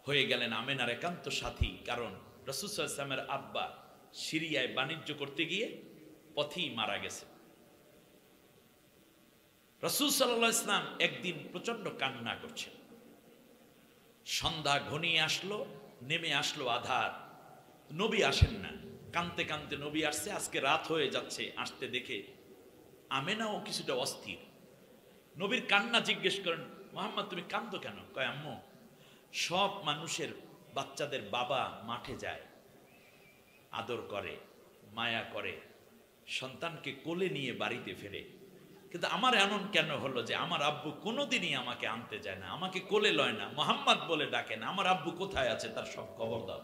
হয়ে গেলেন আমেনার একান্ত সাথী, কারণ রাসূল সাল্লাল্লাহু আলাইহি ওয়াসাল্লামের আব্বা সিরিয়ায় বাণিজ্য করতে গিয়ে পথেই মারা গেছে। রাসূল সাল্লাল্লাহু আলাইহি ওয়াসাল্লাম একদিন প্রচন্ড কান্না করছেন। সন্ধ্যা ঘনিয়ে আসলো, নেমে আসলো আধার, নবী আসেন না। কানতে কানতে নবী আসছে, আজকে রাত হয়ে যাচ্ছে, আসতে দেখে আমেনাও কিছুটা অস্থির। নবীর কান্না জিজ্ঞেস করেন, মুহাম্মদ তুমি কান্দো কেন? কয় আম্মু, সব মানুষের বাচ্চাদের বাবা মাঠে যায়, আদর করে, মায়া করে, সন্তানকে কোলে নিয়ে বাড়িতে ফেরে, কিন্তু আমার এমন কেন হলো যে আমার আব্বু কোনোদিনই আমাকে আনতে যায় না, আমাকে কোলে লয় না, মুহাম্মদ বলে ডাকে না, আমার আব্বু কোথায় আছে তার সব খবর দাও।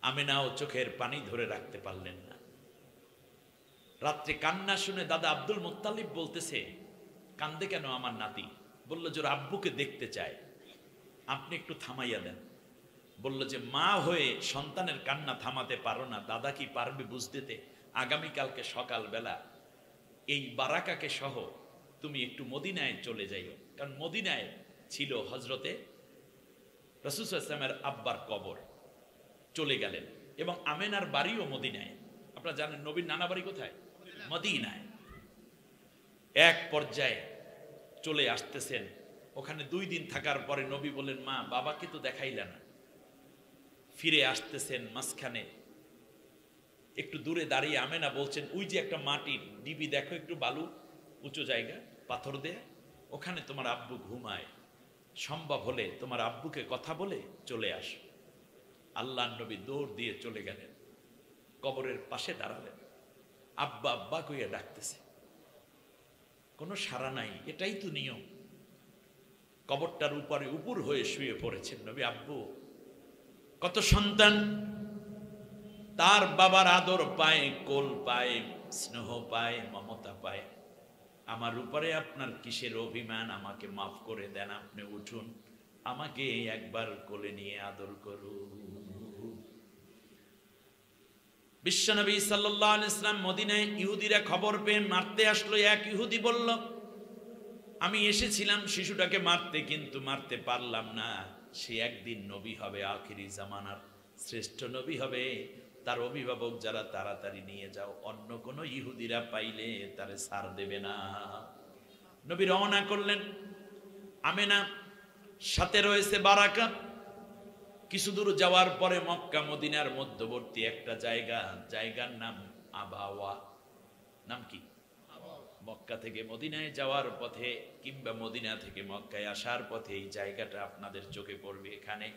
আমেনাও চোখের পানি ধরে রাখতে পারলেন না। রাত্রে কান্না শুনে দাদা আব্দুল মুত্তালিব বলতেছে, কান্দে কেন আমার নাতি? বলল যে ওর আব্বুকে দেখতে চায়, আপনি একটু থামাইয়া দেন। বলল যে মা হয়ে সন্তানের কান্না থামাতে পারো না, দাদা কি পারবে বুঝতে? আগামীকালকে সকালবেলা এই বারাকাকে সহ তুমি একটু মদিনায় চলে যাইও, কারণ মদিনায় ছিল হজরতে রাসূল সাল্লাল্লাহু আলাইহি ওয়াসাল্লামের আব্বার কবর। চলে গেলেন, এবং আমেনার বাড়িও মদিনায়। আপনারা জানেন নবীর নানা বাড়ি কোথায়? মদিনায়। এক পর্যায়ে চলে আসতেছেন, ওখানে 2 দিন থাকার পরে নবী বলেন, মা বাবাকে তো দেখাইলে না। ফিরে আসতেছেন, মাঝখানে একটু দূরে দাঁড়িয়ে আমেনা বলছেন, ওই যে একটা মাটির ডিবি দেখো, একটু বালু উঁচু জায়গা, পাথর দেয়া, ওখানে তোমার আব্বু ঘুমায়, সম্ভব হলে তোমার আব্বুকে কথা বলে চলে আসো। আল্লাহর নবী দৌড় দিয়ে চলে গেলেন, কবরের পাশে দাঁড়ালেন, আব্বা আব্বা কইয়া ডাকতেছে, কোনো সাড়া নাই। এটাই তো নিয়ম। কবরটার উপরে উপর হয়ে শুয়ে পড়েছেন নবী। আব্বু, কত সন্তান তার বাবার আদর পায়, কোল পায়, স্নেহ পায়, মমতা পায়, আমার উপরে আপনার কিসের অভিমান? আমাকে মাফ করে দেন, আপনি উঠুন, আমাকে একবার কোলে নিয়ে আদর করুন। বিশ্বনবী সাল্লাল্লাহু আলাইহি ওয়াসাল্লাম মদিনায় ইহুদিরা খবর পেয়ে মারতে আসলো। এক ইহুদি বলল, আমি এসেছিলাম শিশুটাকে মারতে, কিন্তু মারতে পারলাম না। সে একদিন নবী হবে, আখিরি জামানার শ্রেষ্ঠ নবী হবে, তার অভিভাবক যারা তাড়াতাড়ি নিয়ে যাও, অন্য কোনো ইহুদিরা পাইলে তারে ছাড় দেবে না। নবী রওনা করলেন। আমেনা সাথে রয়েছে বারাকা। কিছু দূর যাওয়ার পরে মক্কা মদিনার মধ্যবর্তী একটা জায়গার নাম আবাওয়া। নাম কি? মক্কা থেকে মদিনায় যাওয়ার পথে কিংবা মদিনা থেকে মক্কায় আসার পথে এই জায়গাটা আপনাদের চোখে পড়বে। এখানে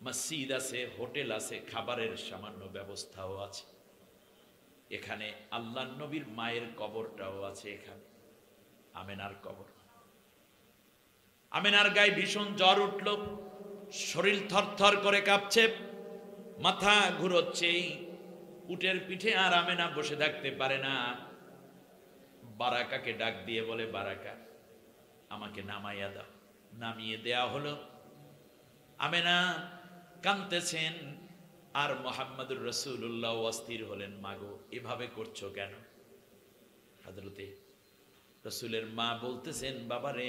মসজিদ আছে, হোটেল আছে, খাবারের সামান্য ব্যবস্থাও আছে। এখানে আল্লাহর নবীর মায়ের কবরটাও আছে। এখানে আমেনার কবর। আমেনার গায়ে ভীষণ জ্বর উঠল, শরীর থরথর করে কাঁপছে, মাথা ঘুরোচ্ছে, উটের পিঠে আর আমেনা বসে থাকতে পারে না। বারাকাকে ডাক দিয়ে বলে, বারাকা আমাকে নামাইয়া দাও। নামিয়ে দেয়া হলো। আমেনা কাঁদতেছেন, আর মুহাম্মদুর রাসূলুল্লাহ অস্থির হলেন, মাগো এভাবে করছো কেন? হযরতে রাসূলের মা বলতেছেন, বাবারে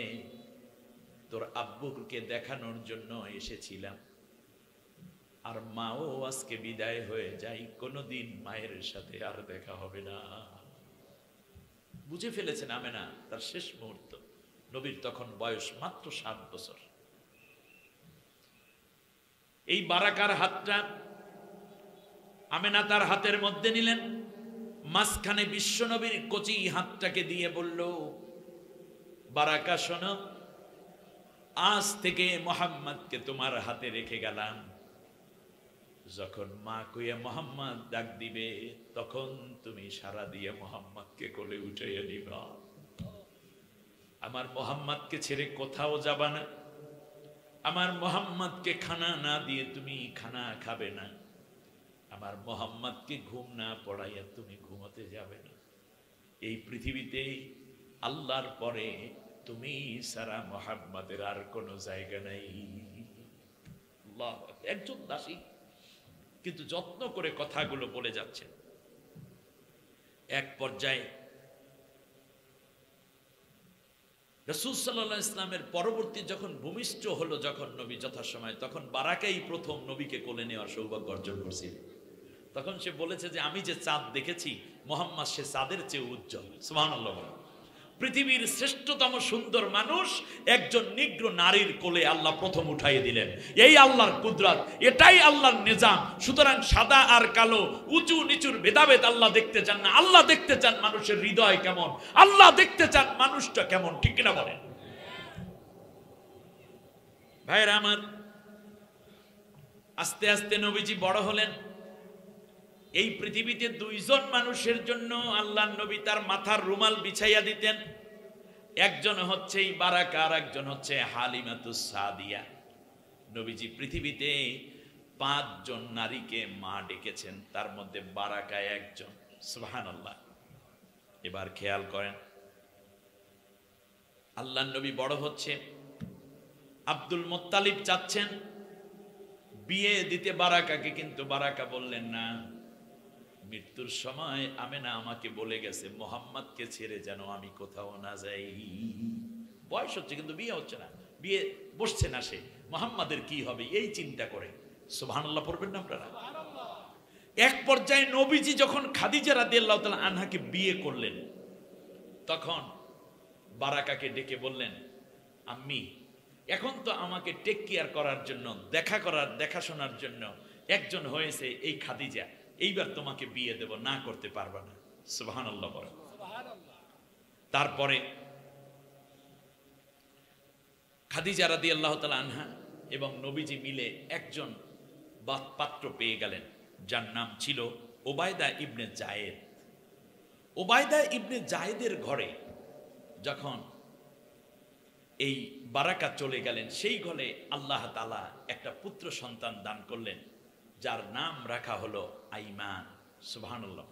তোর আব্বুকে দেখানোর জন্য এসেছিলাম, আর মাও আজকে বিদায় হয়ে যায়, কোনোদিন মায়ের সাথে আর দেখা হবে না। বুঝে ফেলেছেন আমেনা তার শেষ মুহূর্ত। নবীর তখন বয়স মাত্র 7 বছর। এই বারাকার হাতটা আমেনা তার হাতের মধ্যে নিলেন, মাঝখানে বিশ্বনবীর কচি হাতটাকে দিয়ে বলল, বারাকা শোনো, আজ থেকে মুহাম্মদকে তোমার হাতে রেখে গেলাম, যখন মা কইয়া মোহাম্মদ ডাক দিবে তখন তুমি সারা দিয়ে মোহাম্মদকে কোলে উঠাইয়া নিবা। আমার মোহাম্মদকে ছেড়ে কোথাও যাবা না, আমার মোহাম্মদকে খানা না দিয়ে তুমি খানা খাবে না, আমার মোহাম্মদকে ঘুম না পড়াইয়া তুমি ঘুমাতে যাবে না। এই পৃথিবীতে আল্লাহর পরে তুমি সারা মোহাম্মদের আর কোনো জায়গা নাই। আল্লাহ, একজন দাসী কিন্তু যত্ন করে কথাগুলো বলে যাচ্ছে। এক পর্যায়ে রাসূল সাল্লাল্লাহু আলাইহি ইসলামের পরবর্তী যখন ভূমিষ্ঠ হলো যখন নবী যথাসময়, তখন বারাকাই প্রথম নবীকে কোলে নেওয়ার সৌভাগ্য অর্জন করছিল। তখন সে বলেছে যে আমি যে চাঁদ দেখেছি মুহাম্মদ সে চাঁদের চেয়ে উজ্জ্বল। সুবহানাল্লাহ। পৃথিবীর শ্রেষ্ঠতম সুন্দর মানুষ একজন নিগ্র নারীর কোলে আল্লাহ প্রথম উঠাইয়ে দিলেন। এই আল্লাহর কুদরত, এটাই আল্লাহর নিজাম। সুতরাং সাদা আর কালো, উঁচু নিচুর ভেদাভেদ আল্লাহ দেখতে চান না। আল্লাহ দেখতে চান মানুষের হৃদয় কেমন, আল্লাহ দেখতে চান মানুষটা কেমন। ঠিক কিনা বলেন ভাইরা আমার? আস্তে আস্তে নবীজি বড় হলেন। এই পৃথিবীতে দুইজন মানুষের জন্য আল্লাহর নবী তার মাথার রুমাল বিছাইয়া দিতেন। একজন হচ্ছে এই বারাকা, আর একজন হচ্ছে হালিমাতুস সাদিয়া। নবীজি পৃথিবীতে 5 জন নারীকে মা ডেকেছেন, তার মধ্যে বারাকা একজন। সুবহানাল্লাহ। এবার খেয়াল করেন, আল্লাহর নবী বড় হচ্ছে, আব্দুল মুত্তালিব চাচ্ছেন বিয়ে দিতে বারাকাকে, কিন্তু বারাকা বললেন না। মৃত্যুর সময় আমেনা আমাকে বলে গেছে মোহাম্মদকে ছেড়ে যেন আমি কোথাও না যাই। বয়স হচ্ছে কিন্তু বিয়ে হচ্ছে না, বিয়ে বসছে না সে। মোহাম্মদের কি হবে এই চিন্তা করে। সুবহানাল্লাহ পড়বেন না আপনারা? এক পর্যায়ে নবীজি যখন খাদিজা রাদিয়াল্লাহু তাআলা আনহাকে বিয়ে করলেন, তখন বারাকাকে ডেকে বললেন, আম্মি এখন তো আমাকে টেক কেয়ার করার জন্য, দেখাশোনার জন্য একজন হয়েছে এই খাদিজা, এইবার তোমাকে বিয়ে দেব, না করতে পারবা না। সুবহানাল্লাহ বলেন। তারপরে খাদিজা রাদিয়াল্লাহু তাআলা আনহা এবং নবীজি মিলে একজন পাত্র পেয়ে গেলেন, যার নাম ছিল ওবায়দা ইবনে জায়েদ। ওবায়দা ইবনে জায়েদের ঘরে যখন এই বারাকা চলে গেলেন, সেই ঘরে আল্লাহ তাআলা একটা পুত্র সন্তান দান করলেন, যার নাম রাখা হলো আইমান। সুবহানাল্লাহ।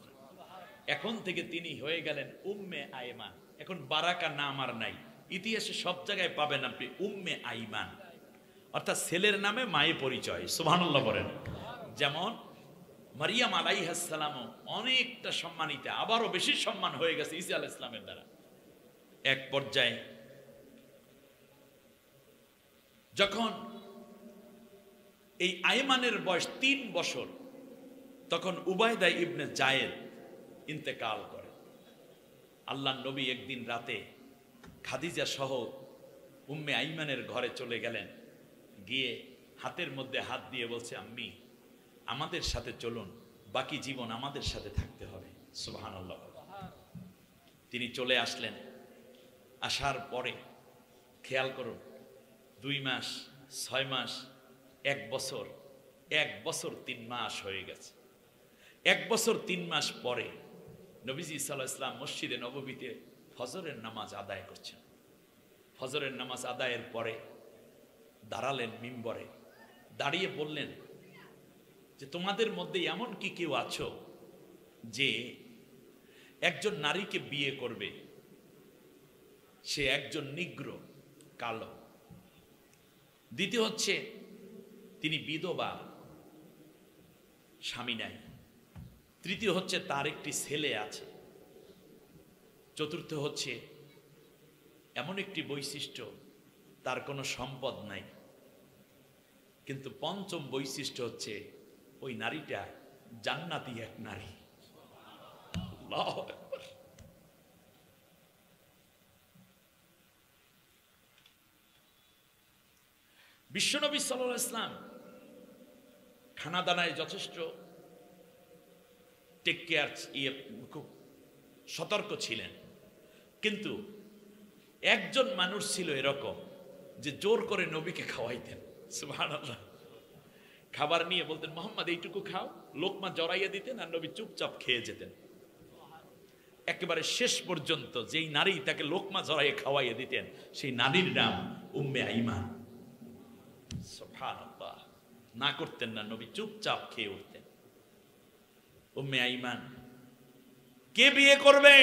এখন থেকে তিনি হয়ে গেলেন উম্মে আইমান। এখন বারাকা নাম আর নাই, ইতিহাসে সব জায়গায় পাবেন আপনি উম্মে আইমান, অর্থাৎ ছেলের নামে মায়ে পরিচয়। সুবহানাল্লাহ বলেন। যেমন মারিয়াম আলাইহিস সালামও অনেকটা সম্মানিতা, আবারও বেশি সম্মান হয়ে গেছে ঈসা আলাইহিস সালামের দ্বারা। এক পর্যায়ে যখন এই আইমানের বয়স 3 বছর, তখন উবায়দা ইবনে জায়েদ ইন্তেকাল করে। আল্লাহর নবী একদিন রাতে খাদিজা সহ উম্মে আইমানের ঘরে চলে গেলেন, গিয়ে হাতের মধ্যে হাত দিয়ে বলছে, আম্মি আমাদের সাথে চলুন, বাকি জীবন আমাদের সাথে থাকতে হবে। সুবহানাল্লাহ। তিনি চলে আসলেন। আসার পরে খেয়াল করুন, 2 মাস, 6 মাস, 1 বছর, 1 বছর 3 মাস হয়ে গেছে। 1 বছর 3 মাস পরে নবীজি সাল্লাল্লাহু আলাইহি ওয়াসাল্লাম মসজিদে নববীতে ফজরের নামাজ আদায় করছেন। ফজরের নামাজ আদায়ের পরে দাঁড়ালেন মিম্বরে, দাঁড়িয়ে বললেন যে তোমাদের মধ্যে এমন কি কেউ আছো যে একজন নারীকে বিয়ে করবে, সে একজন নিগ্র, কালো, দ্বিতীয় হচ্ছে তিনি বিধবা, স্বামী নাই, তৃতীয় হচ্ছে তার একটি ছেলে আছে, চতুর্থ হচ্ছে এমন একটি বৈশিষ্ট্য তার কোনো সম্পদ নাই, কিন্তু পঞ্চম বৈশিষ্ট্য হচ্ছে ওই নারীটা জান্নাতি এক নারী। আল্লাহু আকবার। বিশ্বনবী সাল্লাল্লাহু আলাইহি ওয়াসাল্লাম খানা দানায় যথেষ্ট টেক কেয়ার, খুব সতর্ক ছিলেন, কিন্তু একজন মানুষ ছিল এরকম যে জোর করে নবীকে খাওয়াইতেন। সুবহানাল্লাহ। খাবার নিয়ে বলতেন, মোহাম্মদ এইটুকু খাও, লোকমা জড়াইয়া দিতেন আর নবী চুপচাপ খেয়ে যেতেন। একেবারে শেষ পর্যন্ত যেই নারী তাকে লোকমা জড়াইয়ে খাওয়াইয়ে দিতেন, সেই নারীর নাম উম্মে আইমান। সুবহানাল্লাহ। না করতেন না, নবী চুপচাপ খেয়ে উঠতেন। উম্মে আইমান কে বিয়ে করবে?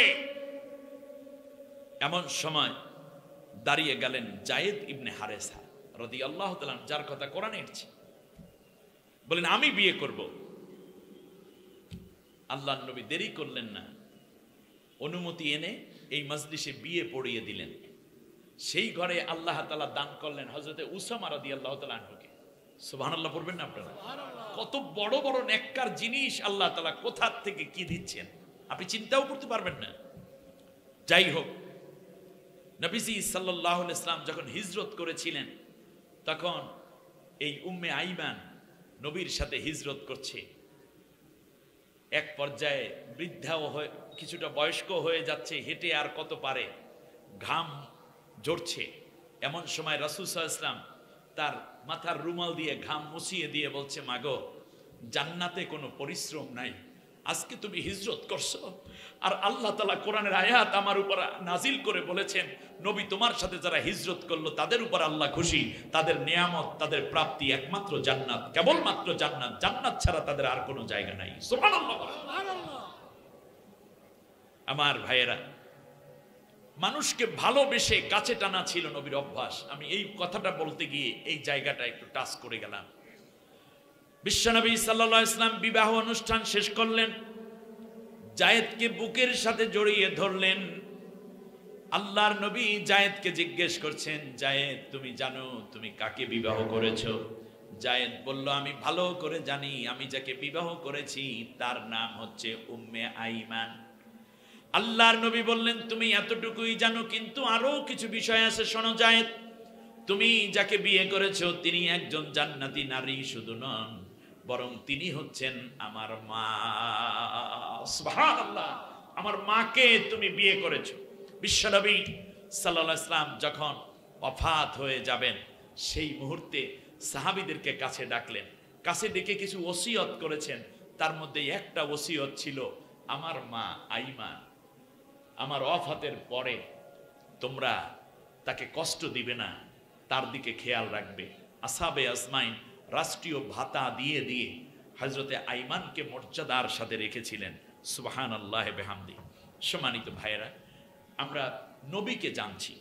এমন সময় দাঁড়িয়ে গেলেন যায়েদ ইবনে হারেসা রাদিয়াল্লাহু তাআলা, যার কথা কোরআনে এসেছে, বলেন আমি বিয়ে করব। আল্লাহর নবী দেরি করলেন না, অনুমতি এনে এই মজলিসে বিয়ে পড়িয়ে দিলেন। সেই ঘরে আল্লাহ তাআলা দান করলেন হযরতে উসামা রাদিয়াল্লাহু তাআলা আনহুকে। সুবহানাল্লাহ পড়বেন না আপনারা? কত বড় বড় নেককার জিনিস আল্লাহ তাআলা কোথা থেকে কি দিচ্ছেন আপনি চিন্তাও করতে পারবেন না। যাই হোক, নবীজি সাল্লাল্লাহু আলাইহি ওয়াসাল্লাম যখন হিজরত করেছিলেন, তখন এই উম্মে আইমান নবীর সাথে হিজরত করছে। এক পর্যায়ে বৃদ্ধাও হয়ে কিছুটা বয়স্ক হয়ে যাচ্ছে, হেঁটে আর কত পারে, ঘাম ঝরছে। এমন সময় রাসূল সাল্লাল্লাহু আলাইহি ওয়াসাল্লাম তার মাথার রুমাল দিয়ে ঘাম মুছিয়ে দিয়ে বলছে, মাগো, জান্নাতে কোনো পরিশ্রম নাই, আজকে তুমি হিজরত করছো, আর আল্লাহ তাআলা কোরআনের আয়াত আমার উপর নাজিল করে বলেছেন, নবী তোমার সাথে যারা হিজরত করলো তাদের উপর আল্লাহ খুশি, তাদের নিয়ামত, তাদের প্রাপ্তি একমাত্র জান্নাত, কেবলমাত্র জান্নাত, জান্নাত ছাড়া তাদের আর কোনো জায়গা নাই। সুবহানাল্লাহ। আমার ভাইয়েরা, মানুষকে ভালোবেসে কাছে টানা ছিল নবীর অভ্যাস। আমি এই কথাটা বলতে গিয়ে এই জায়গাটা একটু টাচ করে গেলাম। বিশ্বনবী সাল্লাল্লাহু আলাইহি ওয়াসাল্লাম বিবাহ অনুষ্ঠান শেষ করলেন, যায়েদকে বুকের সাথে জড়িয়ে ধরলেন। আল্লাহর নবী যায়েদকে জিজ্ঞেস করছেন, যায়েদ তুমি জানো তুমি কাকে বিবাহ করেছো? যায়েদ বলল, আমি ভালো করে জানি, আমি যাকে বিবাহ করেছি তার নাম হচ্ছে উম্মে আইমান। আল্লাহর নবী বললেন, তুমি এতটুকুই জানো, কিন্তু আরো কিছু বিষয় আছে, শোনো যায়েদ। তুমি যাকে বিয়ে করেছো তিনি একজন জান্নাতি নারী শুধু নন, বরং তিনি হচ্ছেন আমার মা। সুবহানাল্লাহ। আমার মাকে তুমি বিয়ে করেছো। বিশ্বনবী সাল্লাল্লাহু আলাইহি ওয়াসাল্লাম যখন ওফাত হয়ে যাবেন, সেই মুহূর্তে সাহাবীদেরকে কাছে ডাকলেন, কাছে ডেকে কিছু ওসিয়ত করেছেন। তার মধ্যে একটা ওসিয়ত ছিল, আমার মা আইমান আমার ওফাতের পরে তোমরা তাকে কষ্ট দিবে না, তার দিকে খেয়াল রাখবে। আসহাবে আজমাইন রাষ্ট্রীয় ভাতা দিয়ে দিয়ে হযরতে আইমানকে মর্যাদার সাথে রেখেছিলেন। সুবহানাল্লাহি বিহামদি। সম্মানিত ভাইয়েরা, আমরা নবীকে জানছি,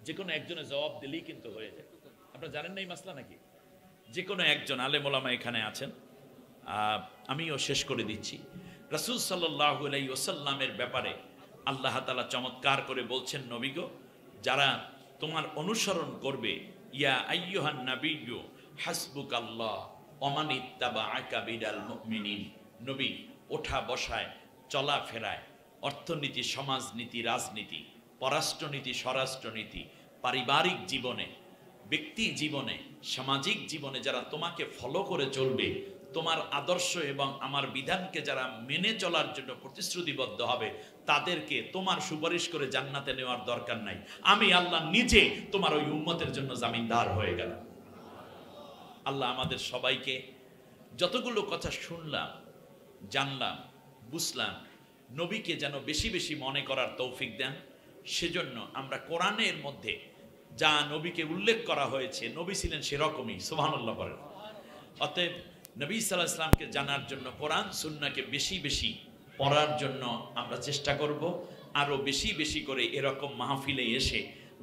যে কোনো একজনের জবাব দিলেই কিন্তু হয়ে যায়। আপনারা জানেন না এই মাসলা নাকি? যে কোনো একজন আলেম ওলামা এখানে আছেন, আমিও শেষ করে দিচ্ছি। রাসূল সাল্লাল্লাহু আলাইহি ওয়াসাল্লামের ব্যাপারে আল্লাহ তাআলা চমৎকার করে বলছেন, নবী গো, যারা তোমার অনুসরণ করবে, ইয়া আইয়ুহান নাবিয়্যু হাসবুকাল্লাহ ওয়া মান ইত্তাবাআকা মিনাল মুমিনিন। নবী ওঠা বসায়, চলাফেরায়, অর্থনীতি, সমাজনীতি, রাজনীতি, পররাষ্ট্রনীতি, স্বরাষ্ট্রনীতি, পারিবারিক জীবনে, ব্যক্তি জীবনে, সামাজিক জীবনে যারা তোমাকে ফলো করে চলবে, তোমার আদর্শ এবং আমার বিধানকে যারা মেনে চলার জন্য প্রতিশ্রুতিবদ্ধ হবে, তাদেরকে তোমার সুপারিশ করে জান্নাতে নেওয়ার দরকার নাই। আমি আল্লাহ নিজে তোমার ওই উম্মতের জন্য জামিনদার হয়ে গেলাম। আল্লাহ আমাদের সবাইকে যতগুলো কথা শুনলাম, জানলাম, বুঝলাম, নবীকে যেন বেশি বেশি মনে করার তৌফিক দেন। সেজন্য আমরা কোরআনের মধ্যে যা নবীকে উল্লেখ করা হয়েছে, নবী ছিলেন সেরকমই। সুবহানাল্লাহ বলেন। অতএব নবী সাল্লাল্লাহু আলাইহি ওয়াসাল্লামকে জানার জন্য কোরআন সুন্নাহকে বেশি বেশি পড়ার জন্য আমরা চেষ্টা করব। আরো বেশি বেশি করে এরকম মাহফিলে এসে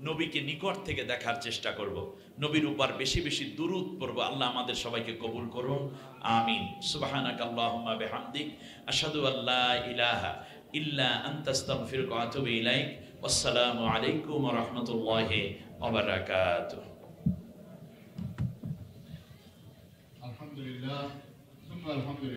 নবীকে নিকট থেকে দেখার চেষ্টা করব। নবীর উপর বেশি বেশি দুরূদ পড়ব। আল্লাহ আমাদের সবাইকে কবুল করুন, আমিন। সুবহানাকাল্লাহুম্মা বিহামদিক, আশহাদু আল্লা ইলাহা ইল্লা আনতা আস্তাগফিরুকা ওয়া আতুবু ইলাইক। ওয়াসসালামু আলাইকুম ওয়া রাহমাতুল্লাহি ওয়া বারাকাতুহু।
আলহামদুলিল্লাহ, সুম্মা আলহামদুলিল্লাহ।